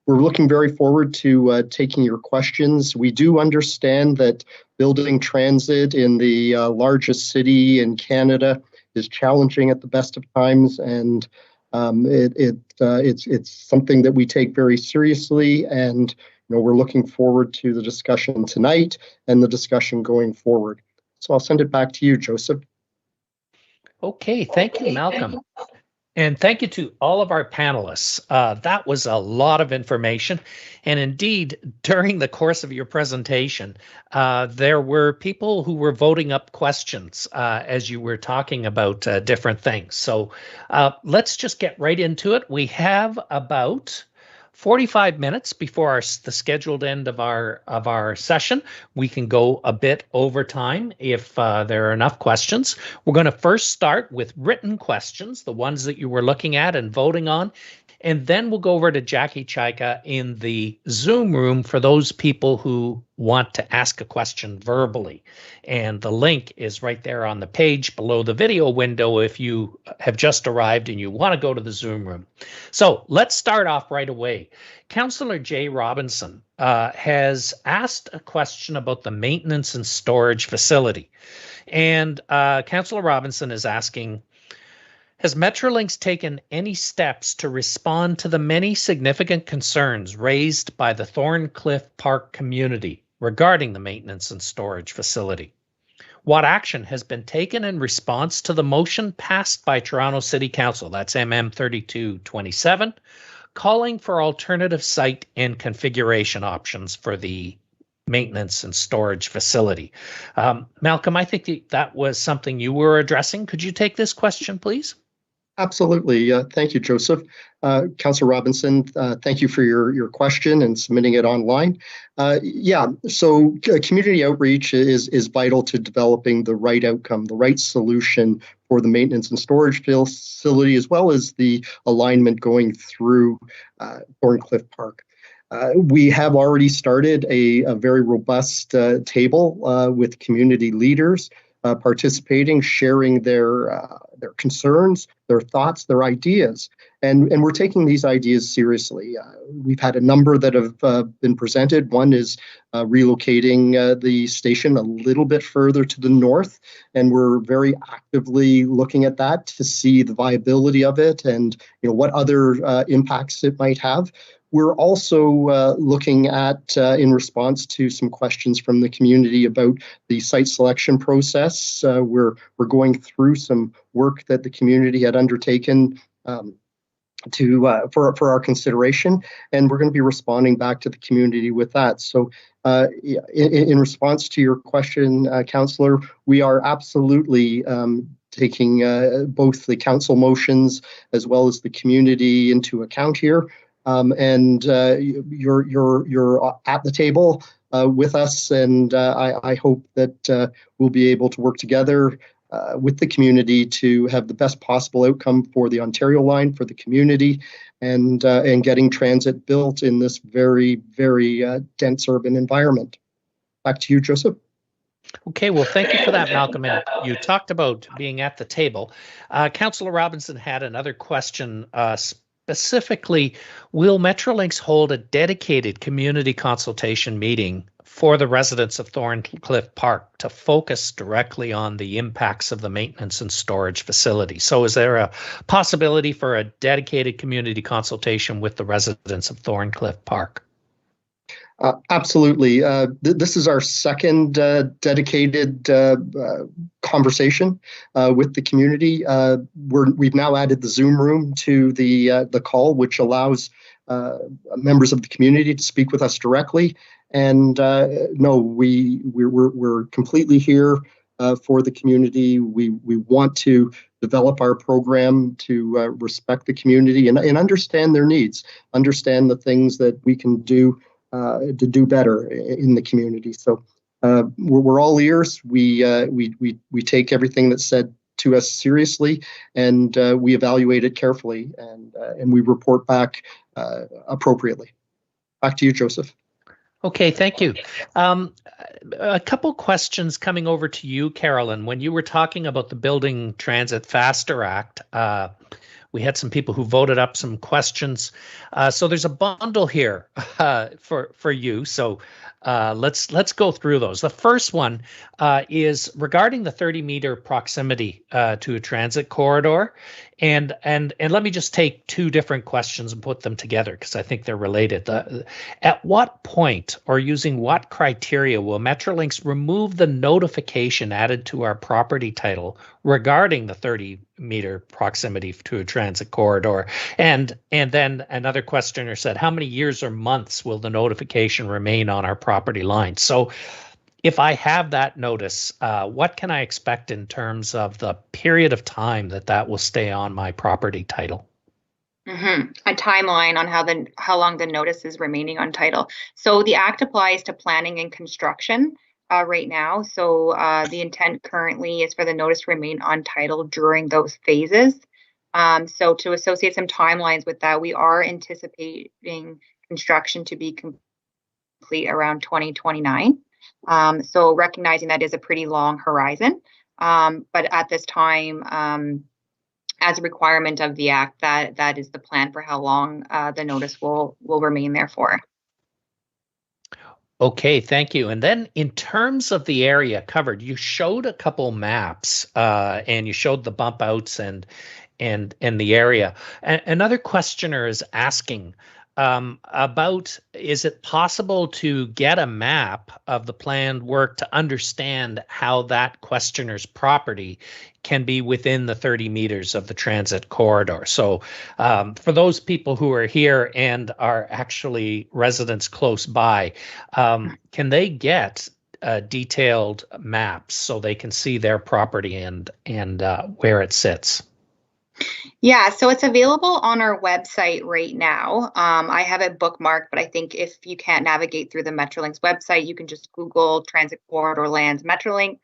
We're looking very forward to taking your questions. We do understand that building transit in the largest city in Canada is challenging at the best of times, and it's something that we take very seriously, and we're looking forward to the discussion tonight and the discussion going forward. So I'll send it back to you, Joseph. Okay, thank you, Malcolm. And thank you to all of our panelists. That was a lot of information. And indeed, during the course of your presentation, there were people who were voting up questions as you were talking about different things. So let's just get right into it. We have about 45 minutes before the scheduled end of our session. We can go a bit over time if there are enough questions. We're going to first start with written questions, the ones that you were looking at and voting on, and then we'll go over to Jackie Chaika in the Zoom room for those people who want to ask a question verbally. And the link is right there on the page below the video window if you have just arrived and you want to go to the Zoom room. So let's start off right away. Councillor Jay Robinson has asked a question about the maintenance and storage facility. And Councillor Robinson is asking, has Metrolinx taken any steps to respond to the many significant concerns raised by the Thorncliffe Park community regarding the maintenance and storage facility? What action has been taken in response to the motion passed by Toronto City Council, that's MM 3227, calling for alternative site and configuration options for the maintenance and storage facility? Malcolm, I think that was something you were addressing. Could you take this question, please? Absolutely. Thank you, Joseph. Councillor Robinson, thank you for your question and submitting it online. So community outreach is vital to developing the right outcome, the right solution for the maintenance and storage facility, as well as the alignment going through Thorncliffe Park. We have already started a very robust table with community leaders participating, sharing their concerns, their thoughts, their ideas. And we're taking these ideas seriously. We've had a number that have been presented. One is relocating the station a little bit further to the north, and we're very actively looking at that to see the viability of it and what other impacts it might have. We're also looking at, in response to some questions from the community about the site selection process, we're going through some work that the community had undertaken for our consideration, and we're going to be responding back to the community with that. So in response to your question, Councillor, we are absolutely taking both the council motions as well as the community into account here. And you're at the table with us, and I hope that we'll be able to work together with the community to have the best possible outcome for the Ontario line, for the community, and getting transit built in this very, very dense urban environment. Back to you, Joseph. Okay, well, thank you for that, Malcolm. And you talked about being at the table. Councillor Robinson had another question. Specifically, will Metrolinx hold a dedicated community consultation meeting for the residents of Thorncliffe Park to focus directly on the impacts of the maintenance and storage facility? So is there a possibility for a dedicated community consultation with the residents of Thorncliffe Park? Absolutely. This is our second dedicated conversation with the community. We've now added the Zoom room to the call, which allows members of the community to speak with us directly. And no, we're completely here for the community. We want to develop our program to respect the community and understand their needs, understand the things that we can do to do better in the community. So we're all ears. We take everything that's said to us seriously, and we evaluate it carefully, and we report back appropriately. Back to you, Joseph. Okay, thank you. A couple questions coming over to you, Carolyn. When you were talking about the Building Transit Faster Act, we had some people who voted up some questions. So there's a bundle here for you. So let's go through those. The first one is regarding the 30-meter proximity to a transit corridor. And let me just take two different questions and put them together because I think they're related. At what point or using what criteria will Metrolinx remove the notification added to our property title regarding the 30-meter proximity to a transit corridor? And then another questioner said, how many years or months will the notification remain on our property line? So if I have that notice, what can I expect in terms of the period of time that will stay on my property title? A timeline on how long the notice is remaining on title. So the Act applies to planning and construction right now. So the intent currently is for the notice to remain on title during those phases. So to associate some timelines with that, we are anticipating construction to be complete around 2029. So recognizing that is a pretty long horizon, but at this time, as a requirement of the Act, that is the plan for how long the notice will remain there for. Okay, thank you. And then in terms of the area covered, you showed a couple maps and you showed the bump outs and the area. Another questioner is asking about, is it possible to get a map of the planned work to understand how that questioner's property can be within the 30 meters of the transit corridor? So for those people who are here and are actually residents close by, can they get detailed maps so they can see their property and where it sits? Yeah, so it's available on our website right now. I have it bookmarked, but I think if you can't navigate through the Metrolinx website, you can just Google Transit Corridor Lands Metrolinx.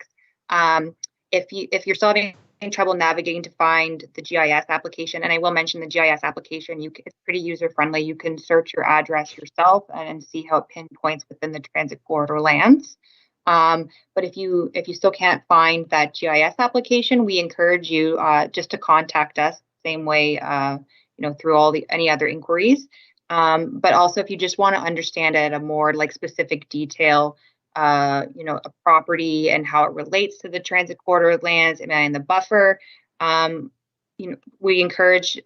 If you're still having trouble navigating to find the GIS application, and I will mention the GIS application, it's pretty user friendly. You can search your address yourself and see how it pinpoints within the Transit Corridor Lands. But if you still can't find that GIS application, we encourage you just to contact us. Same way through any other inquiries. But also if you just want to understand it at a more like specific detail, a property and how it relates to the transit corridor lands and the buffer, we encourage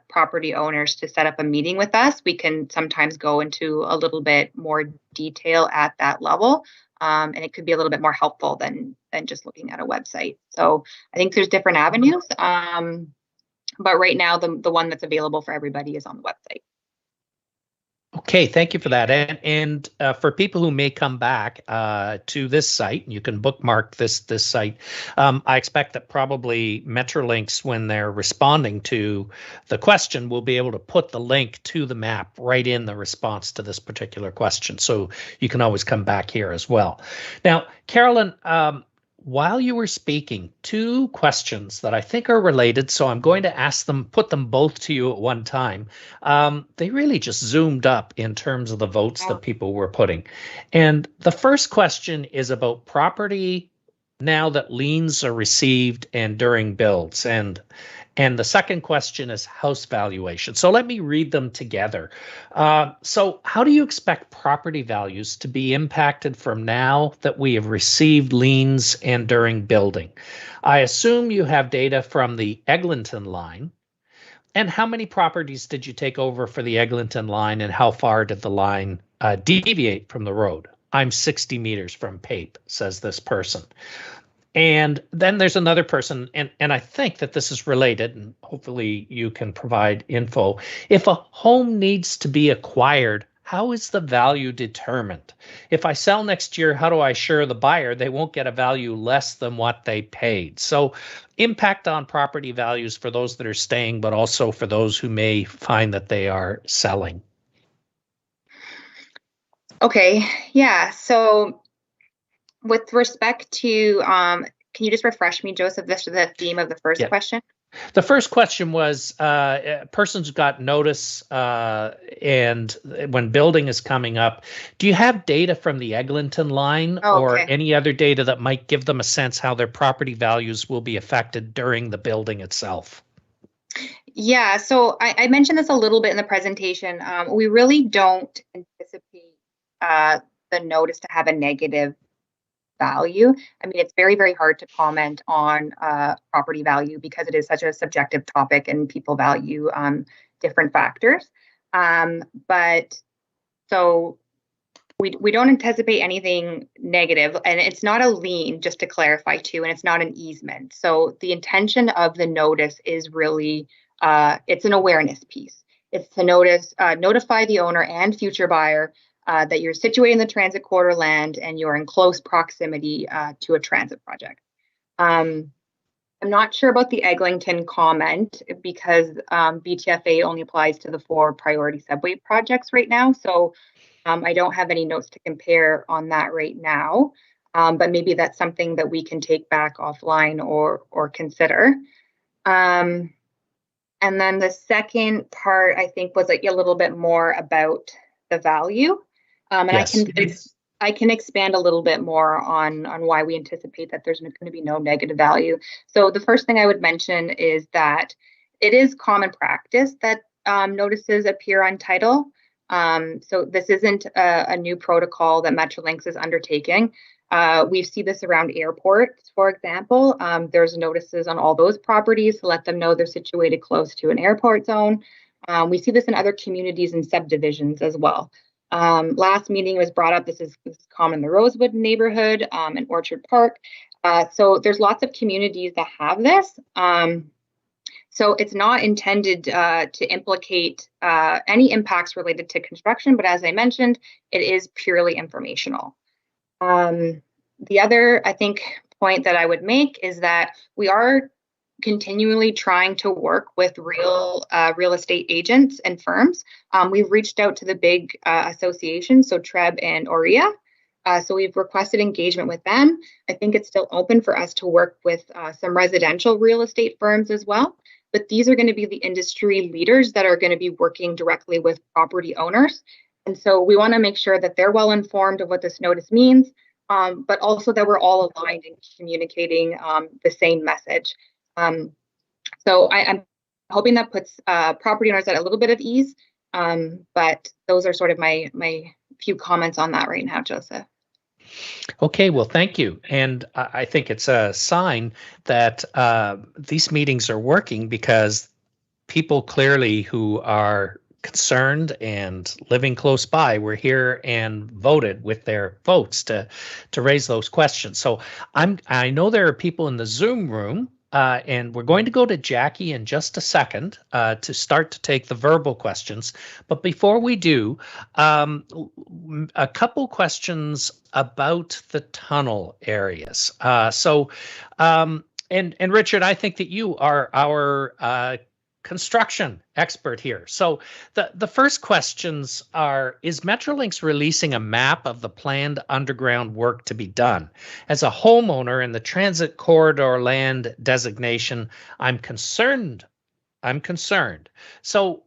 property owners to set up a meeting with us. We can sometimes go into a little bit more detail at that level, and it could be a little bit more helpful than just looking at a website. So I think there's different avenues, but right now the one that's available for everybody is on the website. Okay, thank you for that. And for people who may come back to this site, you can bookmark this site. I expect that probably Metrolinx, when they're responding to the question, will be able to put the link to the map right in the response to this particular question. So you can always come back here as well. Now, Carolyn, while you were speaking, two questions that I think are related, so I'm going to put them both to you at one time. They really just zoomed up in terms of the votes that people were putting. And the first question is about property now that liens are received and during builds. And the second question is house valuation. So let me read them together. So how do you expect property values to be impacted from now that we have received liens and during building? I assume you have data from the Eglinton line. And how many properties did you take over for the Eglinton line, and how far did the line deviate from the road? I'm 60 meters from Pape, says this person. And then there's another person, and I think that this is related, and hopefully you can provide info. If a home needs to be acquired, how is the value determined? If I sell next year, how do I assure the buyer they won't get a value less than what they paid? So impact on property values for those that are staying, but also for those who may find that they are selling. Okay, yeah, so with respect to, can you just refresh me, Joseph, this is the theme of the first question? The first question was persons got notice and when building is coming up, do you have data from the Eglinton line or any other data that might give them a sense how their property values will be affected during the building itself? Yeah, so I mentioned this a little bit in the presentation. We really don't anticipate the notice to have a negative value. I mean, it's very, very hard to comment on property value because it is such a subjective topic and people value different factors. But so we don't anticipate anything negative, and it's not a lien, just to clarify too, and it's not an easement. So the intention of the notice is really, it's an awareness piece. It's to notify the owner and future buyer that you're situated in the transit corridor land and you're in close proximity to a transit project. I'm not sure about the Eglinton comment because BTFA only applies to the 4 priority subway projects right now. So I don't have any notes to compare on that right now, but maybe that's something that we can take back offline or consider. And then the second part, I think, was like a little bit more about the value. And yes. I can expand a little bit more on why we anticipate that there's going to be no negative value. So the first thing I would mention is that it is common practice that notices appear on title. So this isn't a new protocol that Metrolinx is undertaking. We see this around airports, for example. There's notices on all those properties to let them know they're situated close to an airport zone. We see this in other communities and subdivisions as well. Last meeting was brought up, this is common in the Rosewood neighborhood and Orchard Park. So there's lots of communities that have this. So it's not intended to implicate any impacts related to construction, but as I mentioned, it is purely informational. The other, I think, point that I would make is that we are continually trying to work with real estate agents and firms. We've reached out to the big associations, so TREB and OREA. So we've requested engagement with them. I think it's still open for us to work with some residential real estate firms as well. But these are going to be the industry leaders that are going to be working directly with property owners. And so we want to make sure that they're well informed of what this notice means, but also that we're all aligned in communicating the same message. So I'm hoping that puts property owners at a little bit of ease. But those are sort of my few comments on that right now, Joseph. Okay, well, thank you. And I think it's a sign that these meetings are working, because people clearly who are concerned and living close by were here and voted with their votes to raise those questions. So I know there are people in the Zoom room, and we're going to go to Jackie in just a second to start to take the verbal questions. But before we do, a couple questions about the tunnel areas. And Richard, I think that you are our construction expert here. So the first questions are, is Metrolinx releasing a map of the planned underground work to be done? As a homeowner in the transit corridor land designation, I'm concerned. So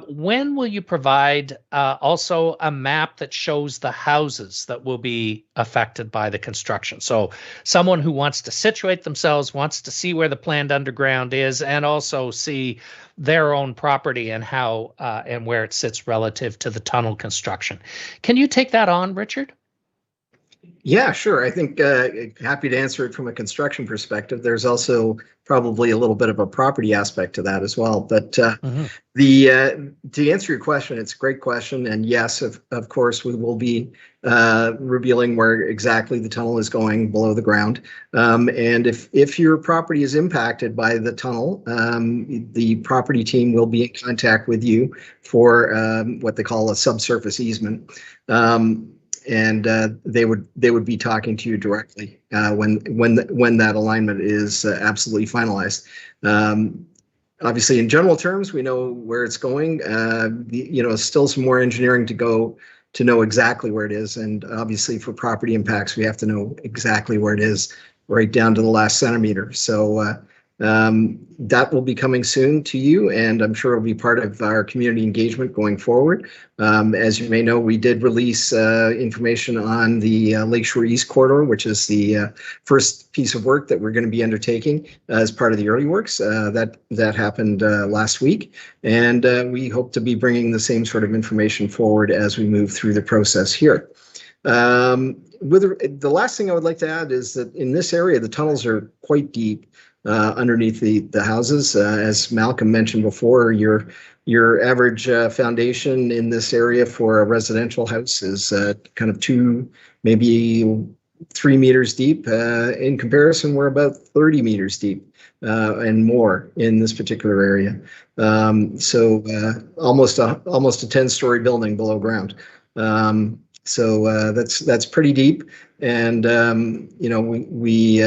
when will you provide also a map that shows the houses that will be affected by the construction? So someone who wants to situate themselves, wants to see where the planned underground is, and also see their own property and how and where it sits relative to the tunnel construction. Can you take that on, Richard? Yeah, sure. I think happy to answer it from a construction perspective. There's also probably a little bit of a property aspect to that as well. But to answer your question, it's a great question. And yes, of course, we will be revealing where exactly the tunnel is going below the ground. And if your property is impacted by the tunnel, the property team will be in contact with you for what they call a subsurface easement. And they would be talking to you directly when that alignment is absolutely finalized. Obviously, in general terms, we know where it's going. Still some more engineering to go to know exactly where it is. And obviously, for property impacts, we have to know exactly where it is, right down to the last centimeter. So that will be coming soon to you, and I'm sure it'll be part of our community engagement going forward. As you may know, we did release information on the Lakeshore East Corridor, which is the first piece of work that we're going to be undertaking as part of the early works. That happened last week, and we hope to be bringing the same sort of information forward as we move through the process here. The last thing I would like to add is that in this area, the tunnels are quite deep. Underneath the houses, as Malcolm mentioned before, your average foundation in this area for a residential house is kind of 2, maybe 3 meters deep. In comparison, we're about 30 meters deep and more in this particular area. So almost a 10-story building below ground. So that's pretty deep, and we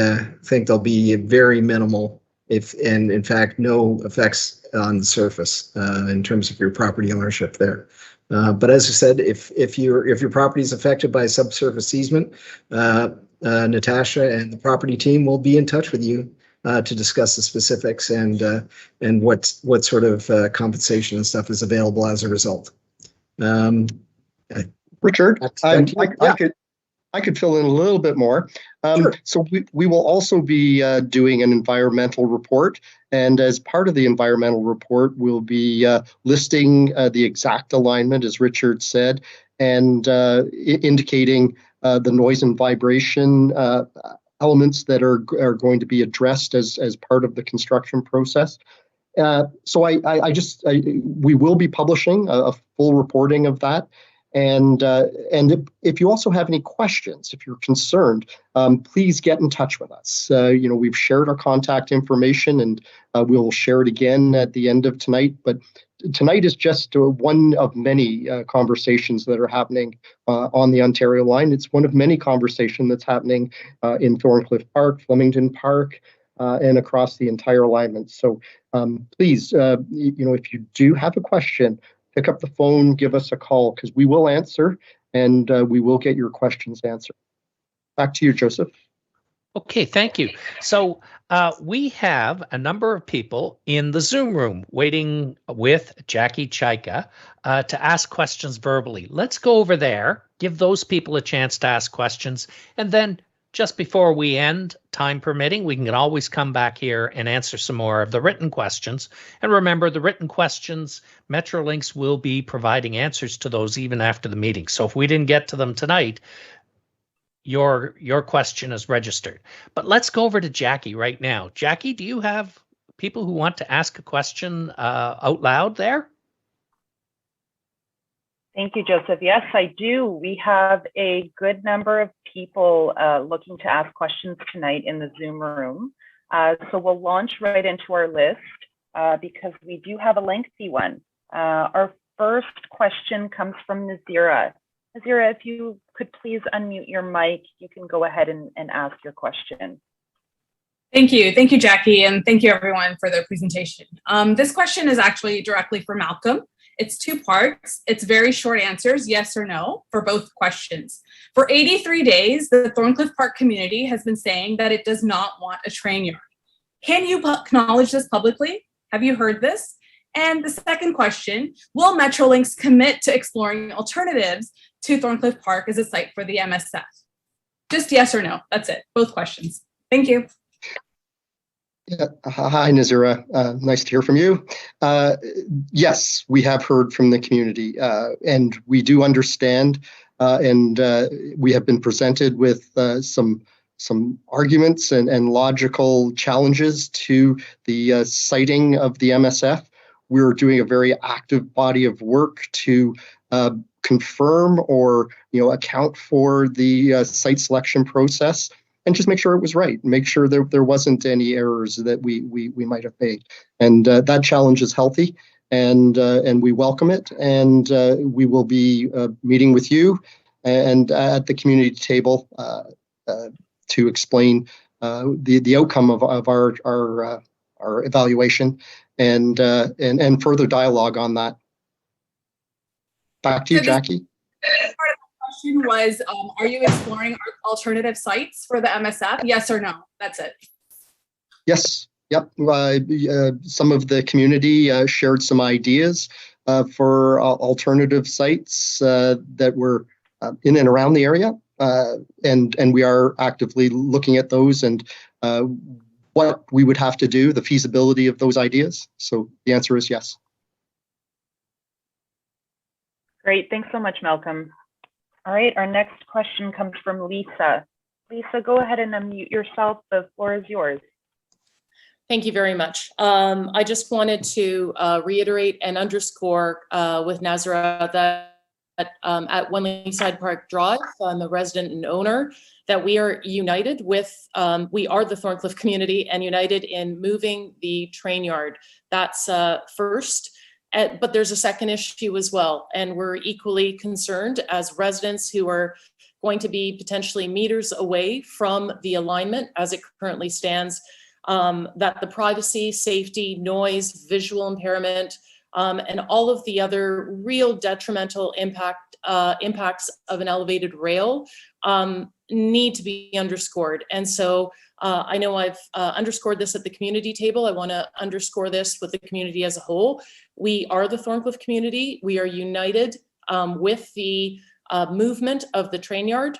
think there'll be very minimal, and in fact no effects on the surface in terms of your property ownership there. But as I said, if your property is affected by a subsurface easement, Natasha and the property team will be in touch with you to discuss the specifics and what sort of compensation and stuff is available as a result. Richard, I could fill in a little bit more. Sure. So we will also be doing an environmental report, and as part of the environmental report, we'll be listing the exact alignment, as Richard said, and indicating the noise and vibration elements that are going to be addressed as part of the construction process. So we will be publishing a full reporting of that. And if you also have any questions, if you're concerned, please get in touch with us. We've shared our contact information, and we'll share it again at the end of tonight. But tonight is just one of many conversations that are happening on the Ontario line. It's one of many conversations that's happening in Thorncliffe Park, Flemington Park, and across the entire alignment. So please, if you do have a question, pick up the phone, give us a call, because we will answer, and we will get your questions answered. Back to you, Joseph. Okay, thank you. So we have a number of people in the Zoom room waiting with Jackie Chaika to ask questions verbally. Let's go over there, give those people a chance to ask questions, and then just before we end, time permitting, we can always come back here and answer some more of the written questions. And remember, the written questions, Metrolinx will be providing answers to those even after the meeting. So if we didn't get to them tonight, your question is registered. But let's go over to Jackie right now. Jackie, do you have people who want to ask a question out loud there? Thank you, Joseph. Yes, I do. We have a good number of people looking to ask questions tonight in the Zoom room. So we'll launch right into our list because we do have a lengthy one. Our first question comes from Nazira. Nazira, if you could please unmute your mic, you can go ahead and ask your question. Thank you, Jackie, and thank you everyone for their presentation. This question is actually directly for Malcolm. It's 2 parts. It's very short answers, yes or no, for both questions. For 83 days, the Thorncliffe Park community has been saying that it does not want a train yard. Can you acknowledge this publicly? Have you heard this? And the second question, will Metrolinx commit to exploring alternatives to Thorncliffe Park as a site for the MSF? Just yes or no, that's it, both questions. Thank you. Yeah. Hi, Nazira. Nice to hear from you. Yes, we have heard from the community, and we do understand, and we have been presented with some arguments and logical challenges to the siting of the MSF. We're doing a very active body of work to confirm or account for the site selection process, and just make sure it was right, make sure there wasn't any errors that we might have made. And that challenge is healthy, and we welcome it. And we will be meeting with you and at the community table to explain the outcome of our evaluation and further dialogue on that. Back to you, Jackie. Question was, are you exploring alternative sites for the MSF? Yes or no? That's it. Yes. Yep. Some of the community shared some ideas for alternative sites that were in and around the area, and we are actively looking at those and what we would have to do, the feasibility of those ideas. So the answer is yes. Great. Thanks so much, Malcolm. All right, our next question comes from Lisa. Lisa, go ahead and unmute yourself. The floor is yours. Thank you very much. I just wanted to reiterate and underscore with Nazira that at One Leaside Park Drive, I'm a resident and owner, that we are united with, we are the Thorncliffe community and united in moving the train yard. That's first. But there's a second issue as well, and we're equally concerned as residents who are going to be potentially meters away from the alignment as it currently stands, that the privacy, safety, noise, visual impairment, and all of the other real detrimental impacts of an elevated rail need to be underscored. And so I know I've underscored this at the community table. I want to underscore this with the community as a whole. We are the Thorncliffe community. We are united with the movement of the train yard,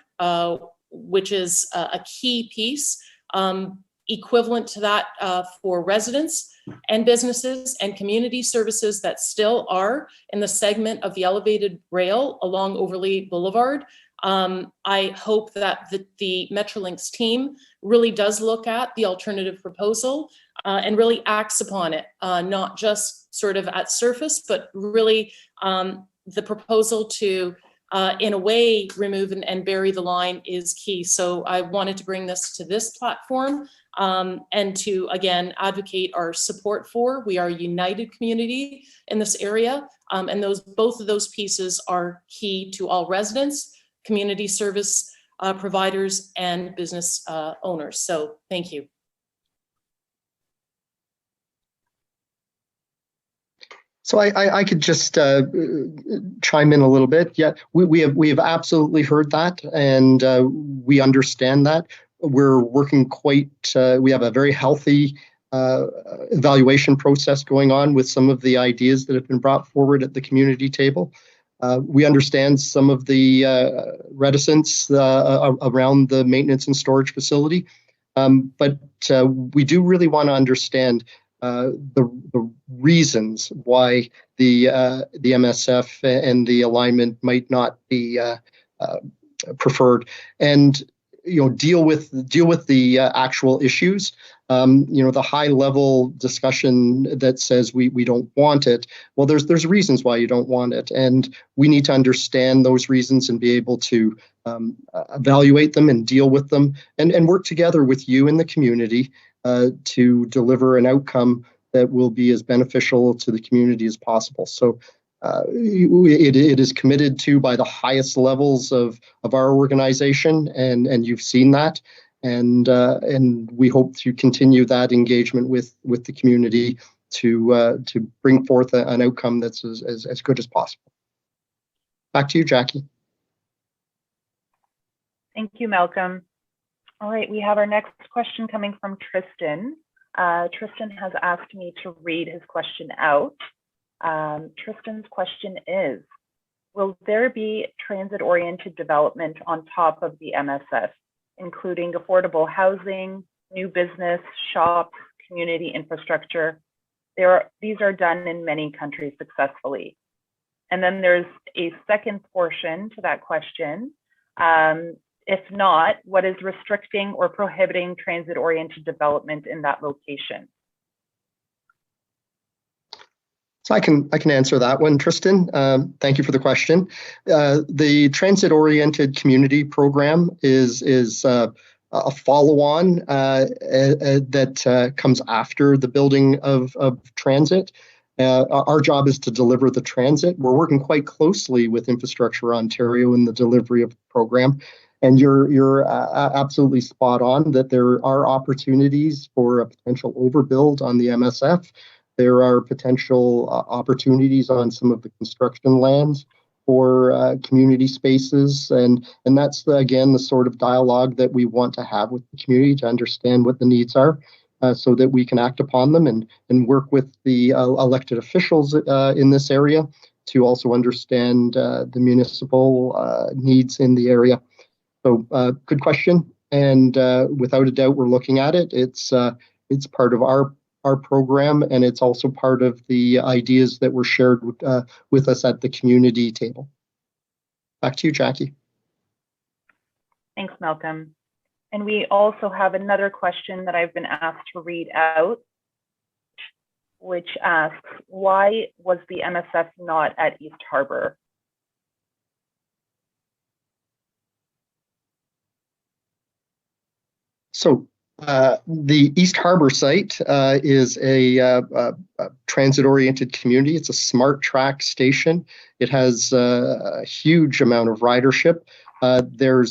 which is a key piece, equivalent to that for residents and businesses and community services that still are in the segment of the elevated rail along Overley Boulevard. I hope that the Metrolinx team really does look at the alternative proposal and really acts upon it, not just sort of at surface, but really the proposal to, in a way, remove and bury the line is key. So I wanted to bring this to this platform and to, again, advocate our support for. We are a united community in this area, and both of those pieces are key to all residents, community service providers, and business owners. So thank you. So I could just chime in a little bit. Yeah, we have absolutely heard that, and we understand that. We're working we have a very healthy evaluation process going on with some of the ideas that have been brought forward at the community table. We understand some of the reticence around the maintenance and storage facility, but we do really want to understand the reasons why the MSF and the alignment might not be preferred, and deal with the actual issues. The high level discussion that says we don't want it. Well, there's reasons why you don't want it, and we need to understand those reasons and be able to evaluate them and deal with them, and work together with you in the community to deliver an outcome that will be as beneficial to the community as possible. So it is committed to by the highest levels of our organization, and you've seen that, and we hope to continue that engagement with the community to bring forth an outcome that's as good as possible. Back to you, Jackie. Thank you, Malcolm. All right, we have our next question coming from Tristan. Tristan has asked me to read his question out. Tristan's question is, will there be transit-oriented development on top of the MSF, including affordable housing, new business, shops, community infrastructure? These are done in many countries successfully. And then there's a second portion to that question. If not, what is restricting or prohibiting transit-oriented development in that location? So I can answer that one, Tristan. Thank you for the question. The transit-oriented community program is a follow-on that comes after the building of transit. Our job is to deliver the transit. We're working quite closely with Infrastructure Ontario in the delivery of the program. And you're absolutely spot on that there are opportunities for a potential overbuild on the MSF. There are potential opportunities on some of the construction lands for community spaces. And that's, again, the sort of dialogue that we want to have with the community to understand what the needs are so that we can act upon them and work with the elected officials in this area to also understand the municipal needs in the area. So good question. And without a doubt, we're looking at it. It's part of our program, and it's also part of the ideas that were shared with us at the community table. Back to you, Jackie. Thanks, Malcolm. And we also have another question that I've been asked to read out, which asks, why was the MSF not at East Harbour? So the East Harbour site is a transit-oriented community. It's a smart track station. It has a huge amount of ridership. There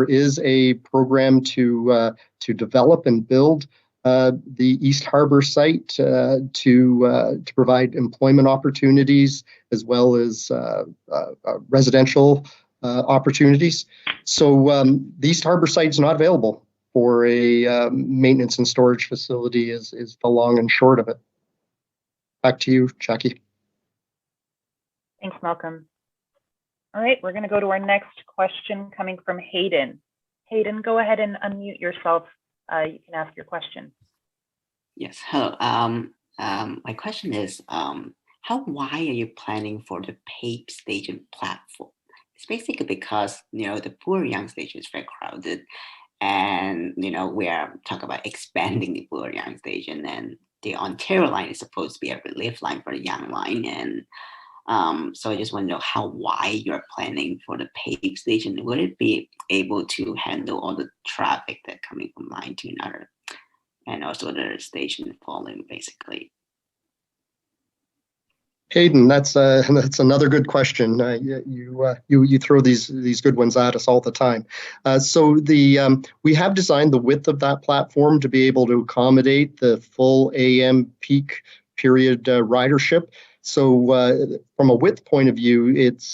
is a program to develop and build the East Harbour site to provide employment opportunities as well as residential opportunities. So the East Harbour site is not available for a maintenance and storage facility is the long and short of it. Back to you, Jackie. Thanks, Malcolm. All right, we're going to go to our next question coming from Hayden. Hayden, go ahead and unmute yourself. You can ask your question. Yes, hello. My question is, how wide are you planning for the PAPE station platform? It's basically because, the Bloor-Yonge station is very crowded. And, we are talking about expanding the Bloor-Yonge station, and the Ontario line is supposed to be a relief line for the Yonge line. And so I just want to know how wide you're planning for the PAPE station. Would it be able to handle all the traffic that coming from line to another, and also the station falling, basically? Hayden, that's another good question. You throw these good ones at us all the time. So we have designed the width of that platform to be able to accommodate the full AM peak period ridership. So from a width point of view,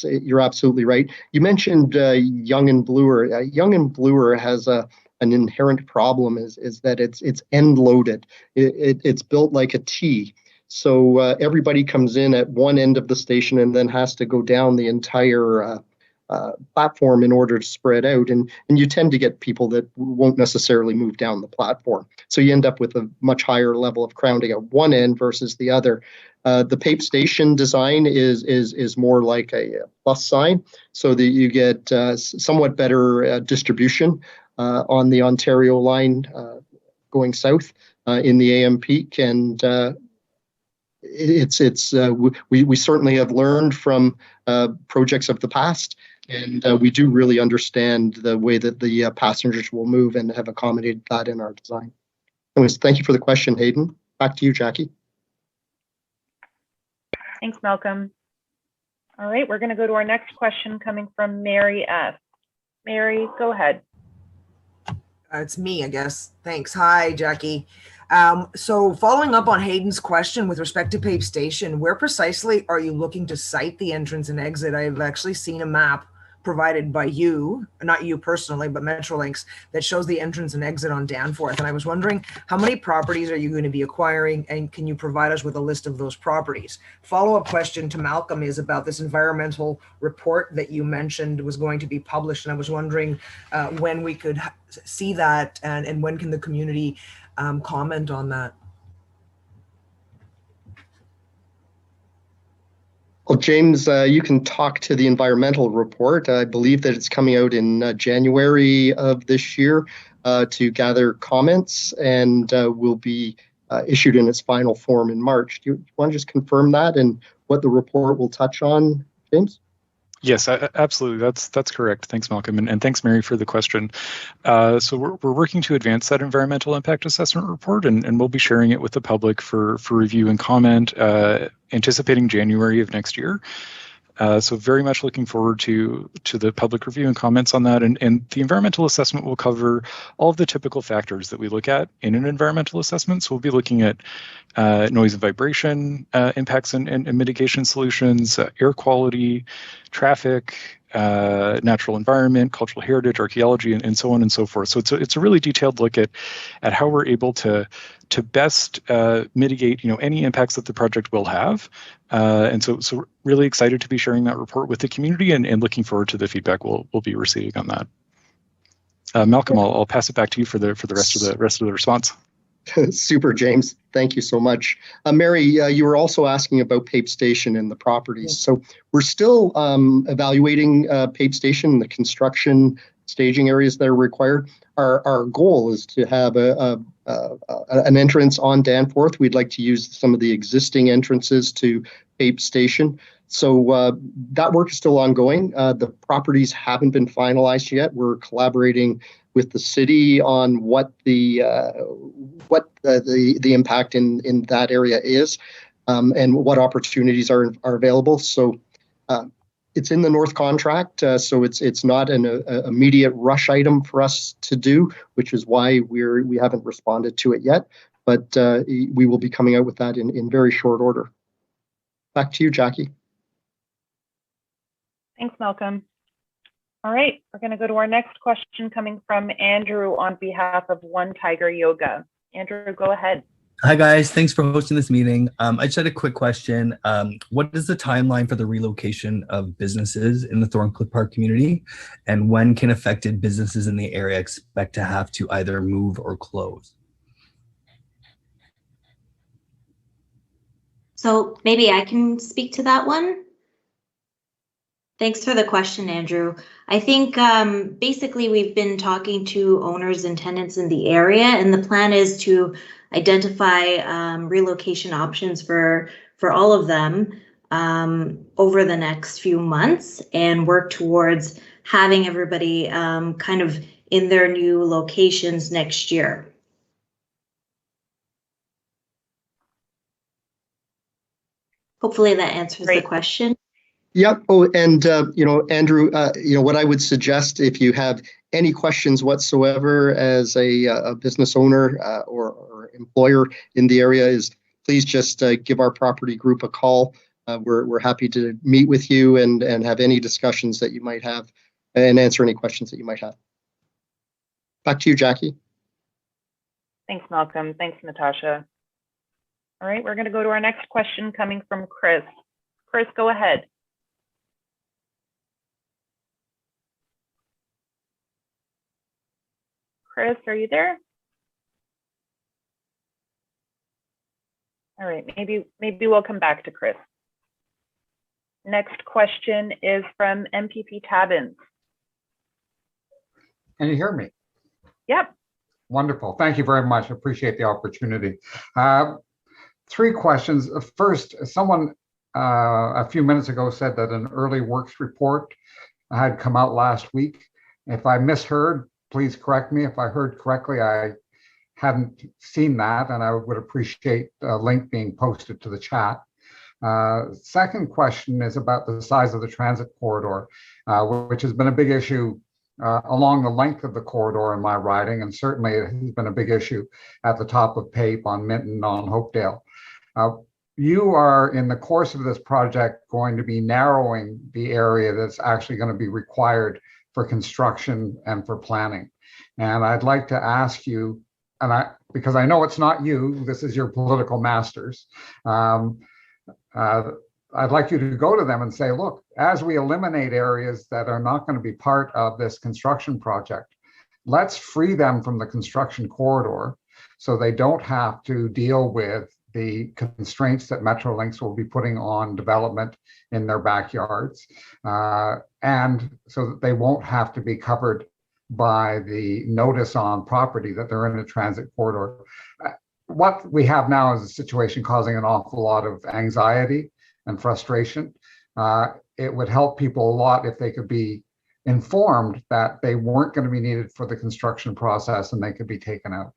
you're absolutely right. You mentioned Yonge and Bloor. Yonge and Bloor has an inherent problem is that it's end loaded. It's built like a T. So everybody comes in at one end of the station and then has to go down the entire platform in order to spread out. And you tend to get people that won't necessarily move down the platform. So you end up with a much higher level of crowding at one end versus the other. The PAPE station design is more like a plus sign, so that you get somewhat better distribution on the Ontario line going south in the AM peak. And we certainly have learned from projects of the past, and we do really understand the way that the passengers will move and have accommodated that in our design. Anyways, thank you for the question, Hayden. Back to you, Jackie. Thanks, Malcolm. All right, we're going to go to our next question coming from Mary S. Mary, go ahead. It's me, I guess. Thanks. Hi, Jackie. So following up on Hayden's question with respect to PAPE Station, where precisely are you looking to site the entrance and exit? I've actually seen a map provided by you, not you personally, but Metrolinx, that shows the entrance and exit on Danforth. And I was wondering, how many properties are you going to be acquiring, and can you provide us with a list of those properties? Follow-up question to Malcolm is about this environmental report that you mentioned was going to be published. And I was wondering when we could see that, and when can the community comment on that? Well, James, you can talk to the environmental report. I believe that it's coming out in January of this year to gather comments, and will be issued in its final form in March. Do you want to just confirm that and what the report will touch on, James? Yes, absolutely. That's correct. Thanks, Malcolm, and thanks, Mary, for the question. So we're working to advance that environmental impact assessment report, and we'll be sharing it with the public for review and comment, anticipating January of next year. So very much looking forward to the public review and comments on that. And the environmental assessment will cover all of the typical factors that we look at in an environmental assessment. So we'll be looking at noise and vibration impacts and mitigation solutions, air quality, traffic, natural environment, cultural heritage, archaeology, and so on and so forth. So it's a really detailed look at how we're able to best mitigate any impacts that the project will have. And so really excited to be sharing that report with the community, and looking forward to the feedback we'll be receiving on that. Malcolm, I'll pass it back to you for the rest of the response. Super, James. Thank you so much. Mary, you were also asking about PAPE Station and the properties. So we're still evaluating PAPE Station, the construction staging areas that are required. Our goal is to have an entrance on Danforth. We'd like to use some of the existing entrances to PAPE Station. So that work is still ongoing. The properties haven't been finalized yet. We're collaborating with the city on what the impact in that area is, and what opportunities are available. So it's in the North contract, so it's not an immediate rush item for us to do, which is why we haven't responded to it yet. But we will be coming out with that in very short order. Back to you, Jackie. Thanks, Malcolm. All right, we're going to go to our next question coming from Andrew on behalf of One Tiger Yoga. Andrew, go ahead. Hi, guys. Thanks for hosting this meeting. I just had a quick question. What is the timeline for the relocation of businesses in the Thorncliffe Park community? And when can affected businesses in the area expect to have to either move or close? So maybe I can speak to that one. Thanks for the question, Andrew. I think basically we've been talking to owners and tenants in the area, and the plan is to identify relocation options for all of them over the next few months, and work towards having everybody kind of in their new locations next year. Hopefully that answers the question. Yep. Oh, and Andrew, what I would suggest, if you have any questions whatsoever as a business owner or employer in the area, is please just give our property group a call. We're happy to meet with you and have any discussions that you might have, and answer any questions that you might have. Back to you, Jackie. Thanks, Malcolm. Thanks, Natasha. All right, we're going to go to our next question coming from Chris. Chris, go ahead. Chris, are you there? All right, maybe we'll come back to Chris. Next question is from MPP Tabbins. Can you hear me? Yep. Wonderful. Thank you very much. I appreciate the opportunity. 3 questions. First, someone a few minutes ago said that an early works report had come out last week. If I misheard, please correct me. If I heard correctly, I hadn't seen that, and I would appreciate a link being posted to the chat. Second question is about the size of the transit corridor, which has been a big issue along the length of the corridor in my riding, and certainly it has been a big issue at the top of Pape on Minton on Hopedale. You are, in the course of this project, going to be narrowing the area that's actually going to be required for construction and for planning. And I'd like to ask you, because I know it's not you, this is your political masters, I'd like you to go to them and say, look, as we eliminate areas that are not going to be part of this construction project, let's free them from the construction corridor so they don't have to deal with the constraints that Metrolinx will be putting on development in their backyards, and so that they won't have to be covered by the notice on property that they're in a transit corridor. What we have now is a situation causing an awful lot of anxiety and frustration. It would help people a lot if they could be informed that they weren't going to be needed for the construction process and they could be taken out.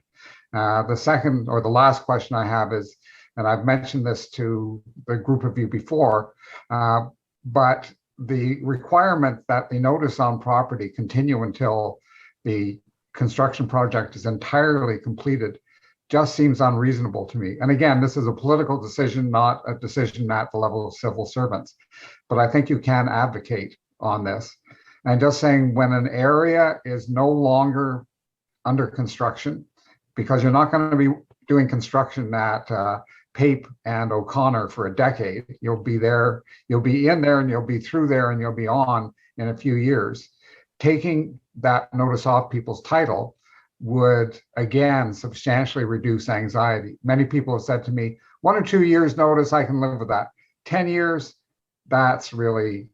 The second or the last question I have is, and I've mentioned this to the group of you before, but the requirement that the notice on property continue until the construction project is entirely completed just seems unreasonable to me. And again, this is a political decision, not a decision at the level of civil servants. But I think you can advocate on this. And just saying, when an area is no longer under construction, because you're not going to be doing construction at Pape and O'Connor for a decade, you'll be there, you'll be in there, and you'll be through there, and you'll be on in a few years. Taking that notice off people's title would, again, substantially reduce anxiety. Many people have said to me, 1 or 2 years notice, I can live with that. 10 years, that's really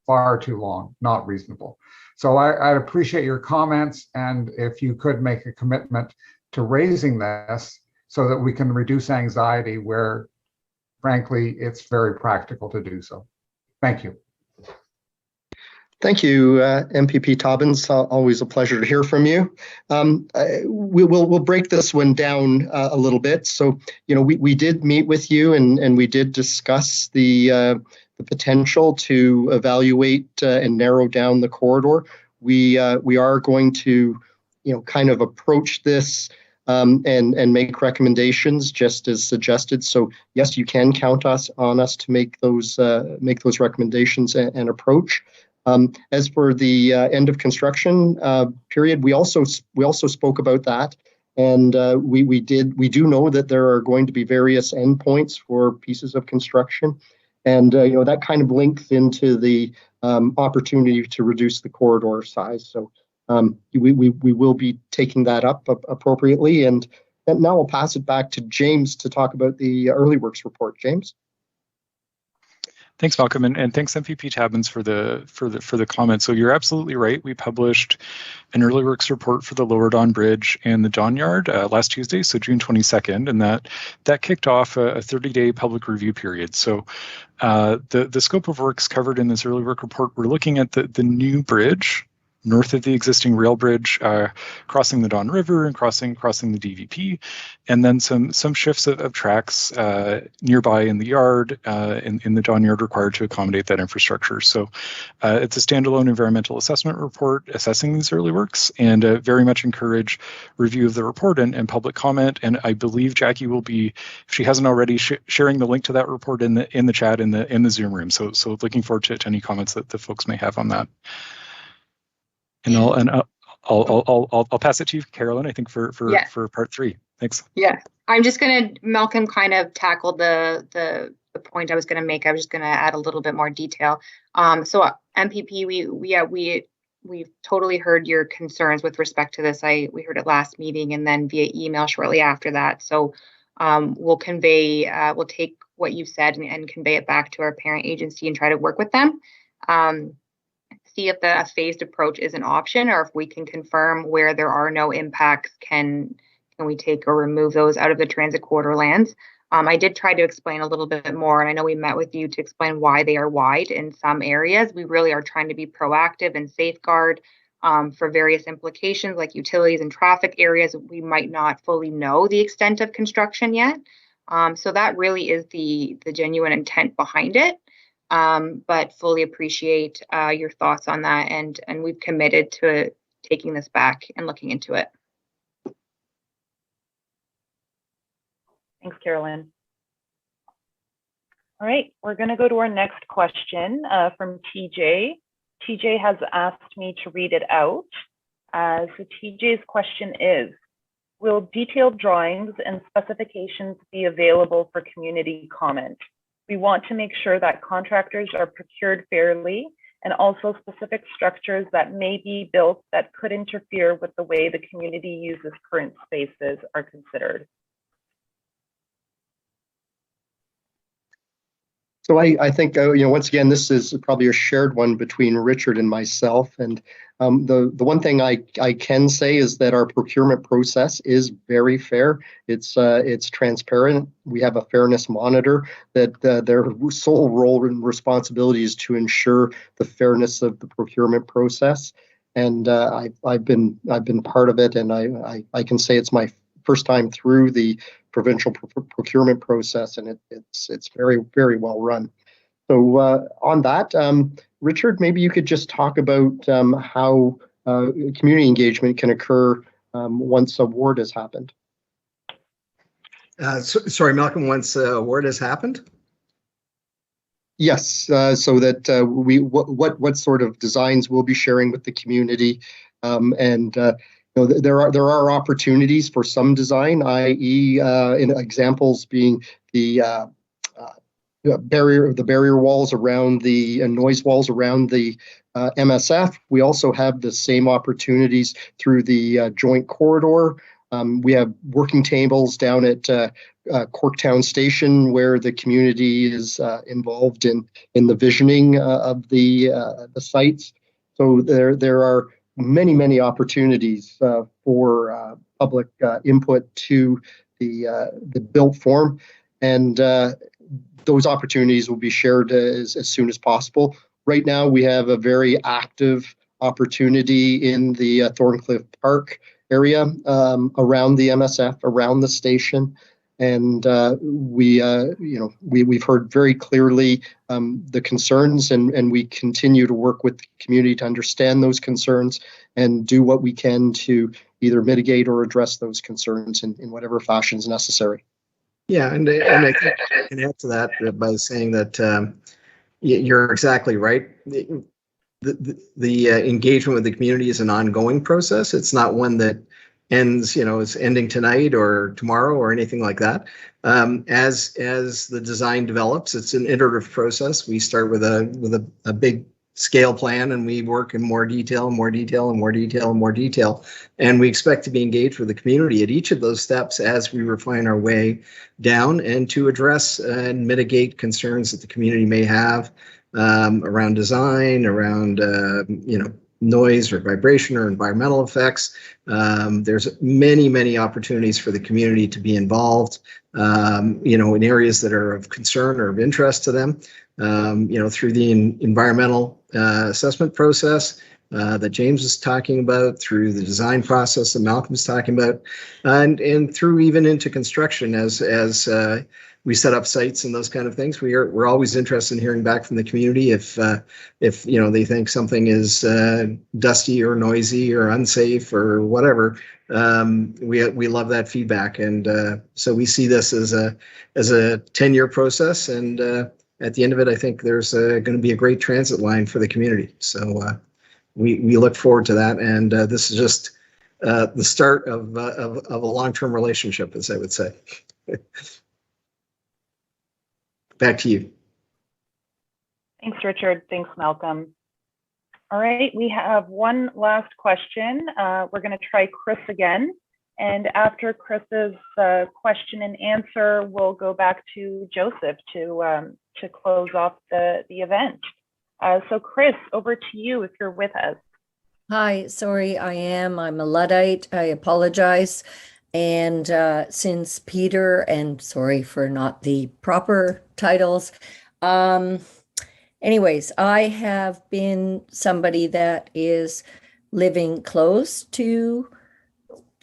far too long, not reasonable. So I'd appreciate your comments, and if you could make a commitment to raising this so that we can reduce anxiety where, frankly, it's very practical to do so. Thank you. Thank you, MPP Tabbins. Always a pleasure to hear from you. We'll break this one down a little bit. So, we did meet with you and we did discuss the potential to evaluate and narrow down the corridor. We are going to, kind of approach this and make recommendations just as suggested. So yes, you can count on us to make those recommendations and approach. As for the end of construction period, we also spoke about that, and we do know that there are going to be various endpoints for pieces of construction, and that kind of links into the opportunity to reduce the corridor size. So we will be taking that up appropriately, and now I'll pass it back to James to talk about the early works report. James. Thanks, Malcolm, and thanks MPP Tabbins for the comment. So you're absolutely right. We published an early works report for the Lower Don Bridge and the Don Yard last Tuesday, so June 22nd, and that kicked off a 30-day public review period. So the scope of works covered in this early work report, we're looking at the new bridge north of the existing rail bridge, crossing the Don River and crossing the DVP, and then some shifts of tracks nearby in the yard, in the Don Yard required to accommodate that infrastructure. So it's a standalone environmental assessment report assessing these early works, and very much encourage review of the report and public comment. And I believe Jackie will be, if she hasn't already, sharing the link to that report in the chat in the Zoom room. So looking forward to any comments that the folks may have on that. And I'll pass it to you, Carolyn, I think for part 3. Thanks. Yeah, I'm just going to, Malcolm kind of tackled the point I was going to make. I was just going to add a little bit more detail. So MPP, we've totally heard your concerns with respect to this. We heard it last meeting and then via email shortly after that. So we'll take what you said and convey it back to our parent agency and try to work with them. See if a phased approach is an option, or if we can confirm where there are no impacts, can we take or remove those out of the transit corridor lands. I did try to explain a little bit more, and I know we met with you to explain why they are wide in some areas. We really are trying to be proactive and safeguard for various implications like utilities and traffic areas. We might not fully know the extent of construction yet. So that really is the genuine intent behind it. But fully appreciate your thoughts on that, and we've committed to taking this back and looking into it. Thanks, Carolyn. All right, we're going to go to our next question from TJ. TJ has asked me to read it out. So TJ's question is, will detailed drawings and specifications be available for community comment? We want to make sure that contractors are procured fairly, and also specific structures that may be built that could interfere with the way the community uses current spaces are considered. So I think, once again, this is probably a shared one between Richard and myself. And the one thing I can say is that our procurement process is very fair. It's transparent. We have a fairness monitor that their sole role and responsibility is to ensure the fairness of the procurement process. And I've been part of it, and I can say it's my first time through the provincial procurement process, and it's very, very well run. So on that, Richard, maybe you could just talk about how community engagement can occur once a award has happened. Sorry, Malcolm, once a award has happened? Yes, so that what sort of designs we'll be sharing with the community, and there are opportunities for some design, i.e., in examples being the barrier walls around the noise walls around the MSF. We also have the same opportunities through the joint corridor. We have working tables down at Corktown Station where the community is involved in the visioning of the sites. So there are many opportunities for public input to the built form, and those opportunities will be shared as soon as possible. Right now, we have a very active opportunity in the Thorncliffe Park area around the MSF, around the station. And we've heard very clearly the concerns, and we continue to work with the community to understand those concerns and do what we can to either mitigate or address those concerns in whatever fashion is necessary. Yeah, and I think I can add to that by saying that you're exactly right. The engagement with the community is an ongoing process. It's not one that ends, it's ending tonight or tomorrow or anything like that. As the design develops, it's an iterative process. We start with a big scale plan, and we work in more detail, and more detail, and more detail, and more detail. And we expect to be engaged with the community at each of those steps as we refine our way down, and to address and mitigate concerns that the community may have around design, around noise or vibration or environmental effects. There's many opportunities for the community to be involved, in areas that are of concern or of interest to them, through the environmental assessment process that James was talking about, through the design process that Malcolm was talking about, and through even into construction as we set up sites and those kind of things. We're always interested in hearing back from the community if they think something is dusty or noisy or unsafe or whatever. We love that feedback, and so we see this as a 10-year process. And at the end of it, I think there's going to be a great transit line for the community. So we look forward to that. And this is just the start of a long-term relationship, as I would say. Back to you. Thanks, Richard. Thanks, Malcolm. All right, we have one last question. We're going to try Chris again. And after Chris's question and answer, we'll go back to Joseph to close off the event. So Chris, over to you if you're with us. Hi, sorry, I'm a Luddite. I apologize. And since Peter, and sorry for not the proper titles, anyways, I have been somebody that is living close to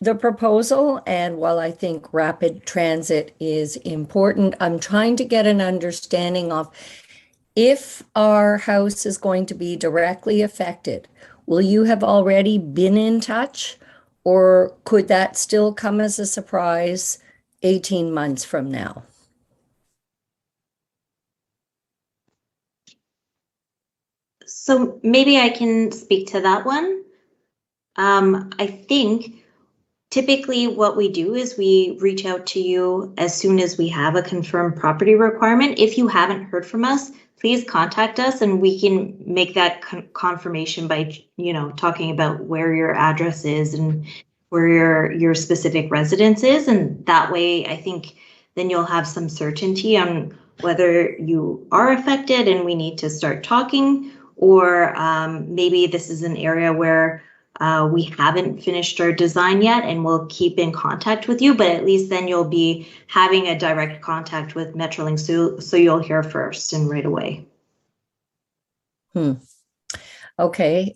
the proposal. And while I think rapid transit is important, I'm trying to get an understanding of if our house is going to be directly affected. Will you have already been in touch, or could that still come as a surprise 18 months from now? So maybe I can speak to that one. I think typically what we do is we reach out to you as soon as we have a confirmed property requirement. If you haven't heard from us, please contact us and we can make that confirmation by, talking about where your address is and where your specific residence is. And that way, I think then you'll have some certainty on whether you are affected and we need to start talking, or maybe this is an area where we haven't finished our design yet and we'll keep in contact with you, but at least then you'll be having a direct contact with Metrolinx, so you'll hear first and right away. Okay,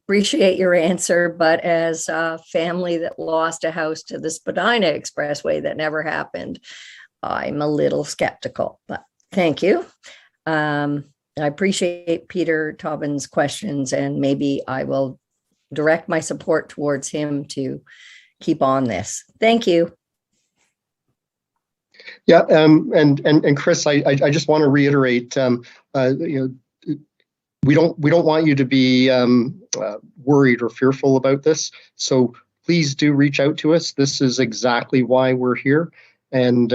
appreciate your answer, but as a family that lost a house to the Spadina Expressway that never happened, I'm a little skeptical, but thank you. I appreciate Peter Taubin's questions, and maybe I will direct my support towards him to keep on this. Thank you. Yeah, and Chris, I just want to reiterate, we don't want you to be worried or fearful about this. So please do reach out to us. This is exactly why we're here, and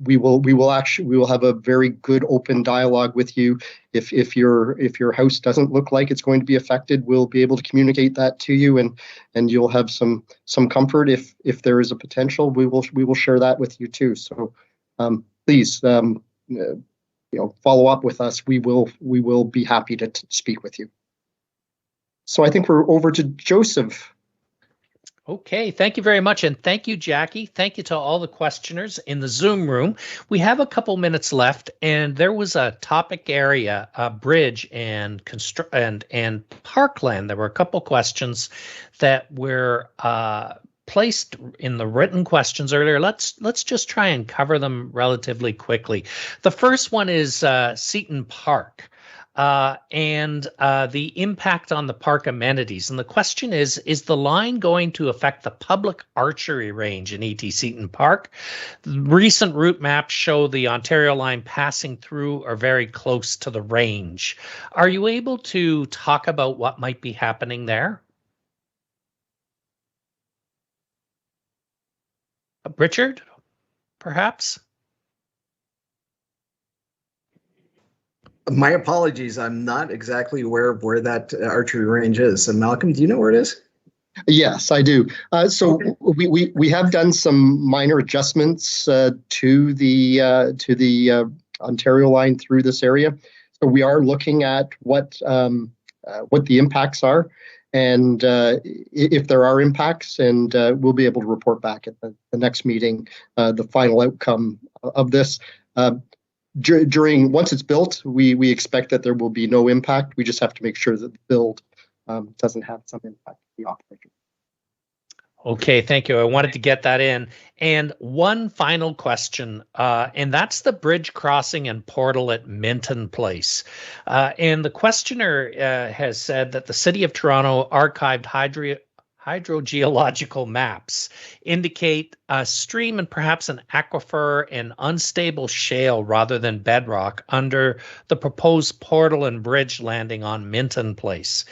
we will have a very good open dialogue with you. If your house doesn't look like it's going to be affected, we'll be able to communicate that to you, and you'll have some comfort. If there is a potential, we will share that with you too. So please follow up with us. We will be happy to speak with you. So I think we're over to Joseph. Okay, thank you very much. And thank you, Jackie. Thank you to all the questioners in the Zoom room. We have a couple minutes left, and there was a topic area, bridge and parkland. There were a couple questions that were placed in the written questions earlier. Let's just try and cover them relatively quickly. The first one is Seton Park. And the impact on the park amenities. And the question is the line going to affect the public archery range in E.T. Seton Park? The recent route maps show the Ontario line passing through or very close to the range. Are you able to talk about what might be happening there? Richard, perhaps? My apologies. I'm not exactly aware of where that archery range is. So Malcolm, do you know where it is? Yes, I do. So okay. we have done some minor adjustments to the Ontario line through this area. So we are looking at what the impacts are, and if there are impacts, and we'll be able to report back at the next meeting the final outcome of this. Once it's built, we expect that there will be no impact. We just have to make sure that the build doesn't have some impact on the operation. Okay, thank you. I wanted to get that in. And one final question, and that's the bridge crossing and portal at Minton Place. And the questioner has said that the City of Toronto archived hydrogeological maps indicate a stream and perhaps an aquifer and unstable shale rather than bedrock under the proposed portal and bridge landing on Minton Place.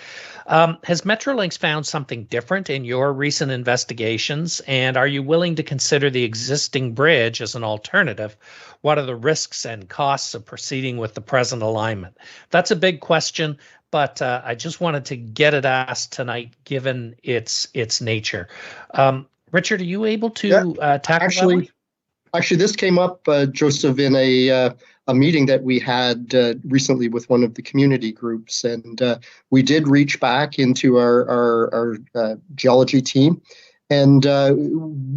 Has Metrolinx found something different in your recent investigations? And are you willing to consider the existing bridge as an alternative? What are the risks and costs of proceeding with the present alignment? That's a big question, but I just wanted to get it asked tonight, given its nature. Richard, are you able to tackle that one? Actually, this came up, Joseph, in a meeting that we had recently with one of the community groups, and we did reach back into our geology team, and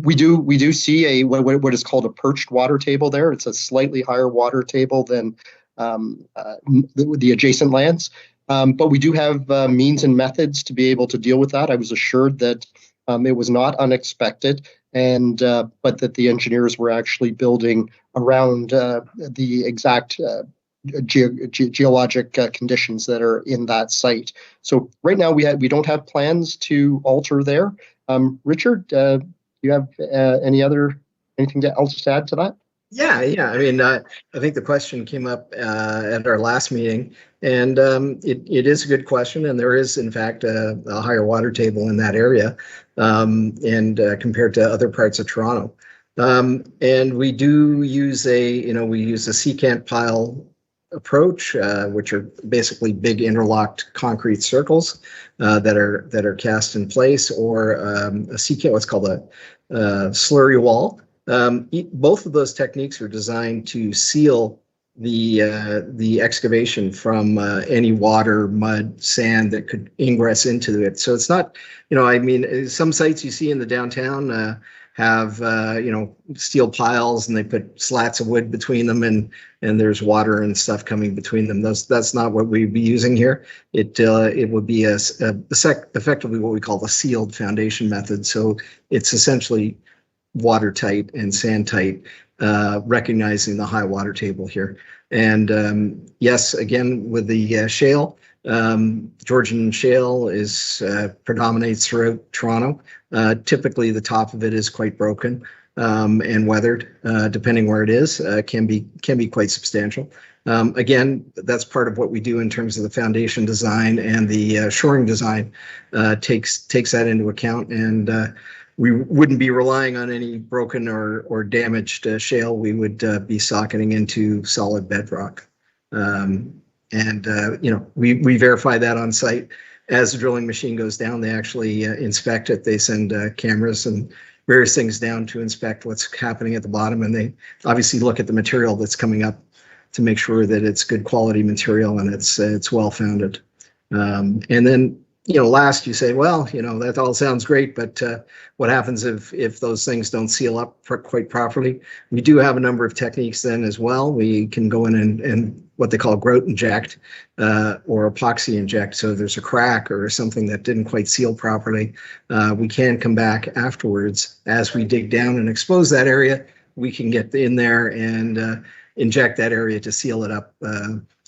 we do see what is called a perched water table there. It's a slightly higher water table than the adjacent lands, but we do have means and methods to be able to deal with that. I was assured that it was not unexpected, and but that the engineers were actually building around the exact geologic conditions that are in that site. So right now we don't have plans to alter there. Richard, do you have anything else to add to that? Yeah. I mean, I think the question came up at our last meeting, and it is a good question. And there is, in fact, a higher water table in that area, and compared to other parts of Toronto. And we do use a secant pile approach, which are basically big interlocked concrete circles that are cast in place, or a secant, what's called a slurry wall. Both of those techniques are designed to seal the excavation from any water, mud, sand that could ingress into it. So it's not, I mean, some sites you see in the downtown have, steel piles, and they put slats of wood between them, and there's water and stuff coming between them. That's not what we'd be using here. It would be effectively what we call the sealed foundation method. So it's essentially watertight and sand tight, recognizing the high water table here. And yes, again, with the shale, Georgian shale predominates throughout Toronto. Typically, the top of it is quite broken and weathered, depending where it is. Can be quite substantial. Again, that's part of what we do in terms of the foundation design, and the shoring design takes that into account. And we wouldn't be relying on any broken or damaged shale. We would be socketing into solid bedrock. We verify that on site. As the drilling machine goes down, they actually inspect it. They send cameras and various things down to inspect what's happening at the bottom. And they obviously look at the material that's coming up to make sure that it's good quality material and it's well-founded. And then, last you say, well, that all sounds great, but what happens if those things don't seal up quite properly? We do have a number of techniques then as well. We can go in and what they call grout inject or epoxy inject. So there's a crack or something that didn't quite seal properly. We can come back afterwards as we dig down and expose that area. We can get in there and inject that area to seal it up,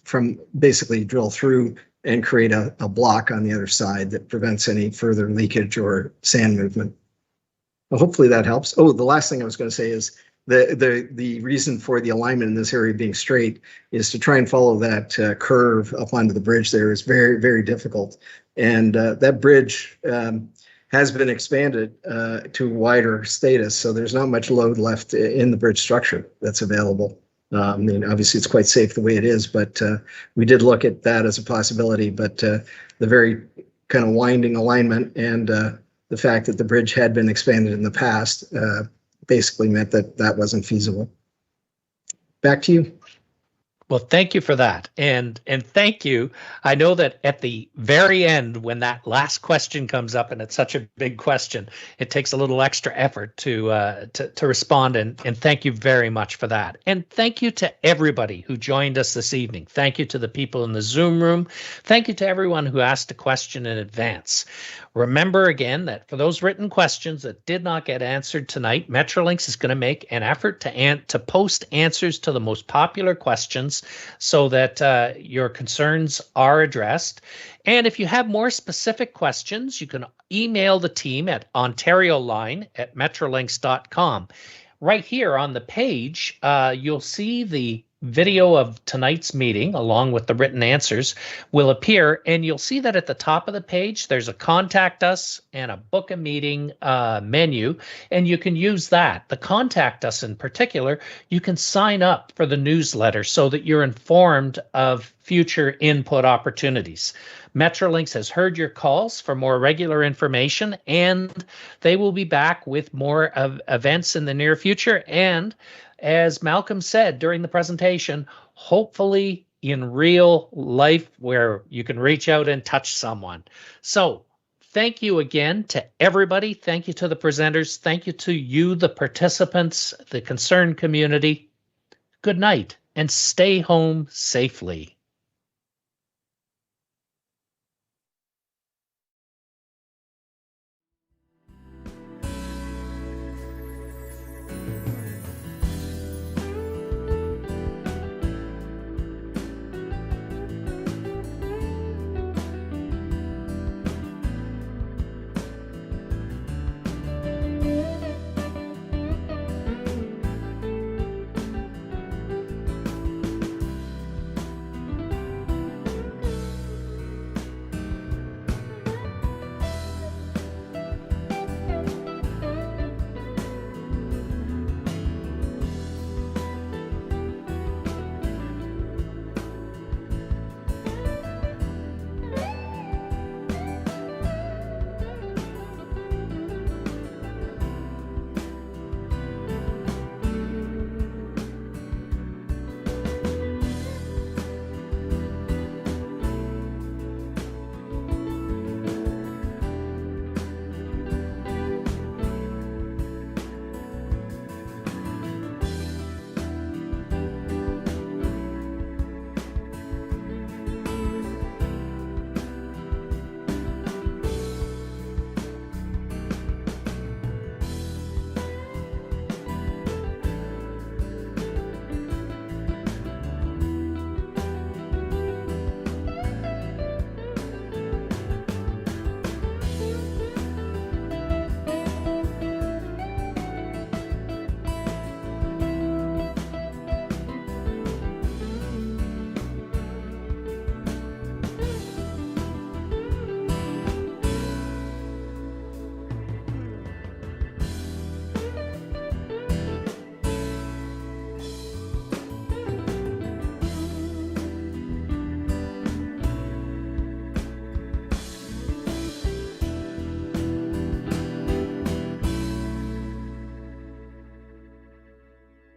from basically drill through and create a block on the other side that prevents any further leakage or sand movement. Well, hopefully that helps. Oh, the last thing I was going to say is the reason for the alignment in this area being straight is to try and follow that curve up onto the bridge there is very, very difficult. And that bridge has been expanded to wider status, so there's not much load left in the bridge structure that's available. I mean, obviously, it's quite safe the way it is, but we did look at that as a possibility. But the very kind of winding alignment and the fact that the bridge had been expanded in the past basically meant that wasn't feasible. Back to you. Well, thank you for that. And thank you. I know that at the very end, when that last question comes up, and it's such a big question, it takes a little extra effort to respond. And thank you very much for that. And thank you to everybody who joined us this evening. Thank you to the people in the Zoom room. Thank you to everyone who asked a question in advance. Remember again that for those written questions that did not get answered tonight, Metrolinx is going to make an effort to post answers to the most popular questions so that your concerns are addressed. And if you have more specific questions, you can email the team at ontarioline@metrolinx.com. Right here on the page, you'll see the video of tonight's meeting, along with the written answers, will appear, and you'll see that at the top of the page, there's a contact us and a book a meeting menu, and you can use that. The contact us in particular, you can sign up for the newsletter so that you're informed of future input opportunities. Metrolinx has heard your calls for more regular information, and they will be back with more events in the near future. And as Malcolm said during the presentation, hopefully in real life where you can reach out and touch someone. So thank you again to everybody. Thank you to the presenters. Thank you to you, the participants, the concerned community. Good night and stay home safely.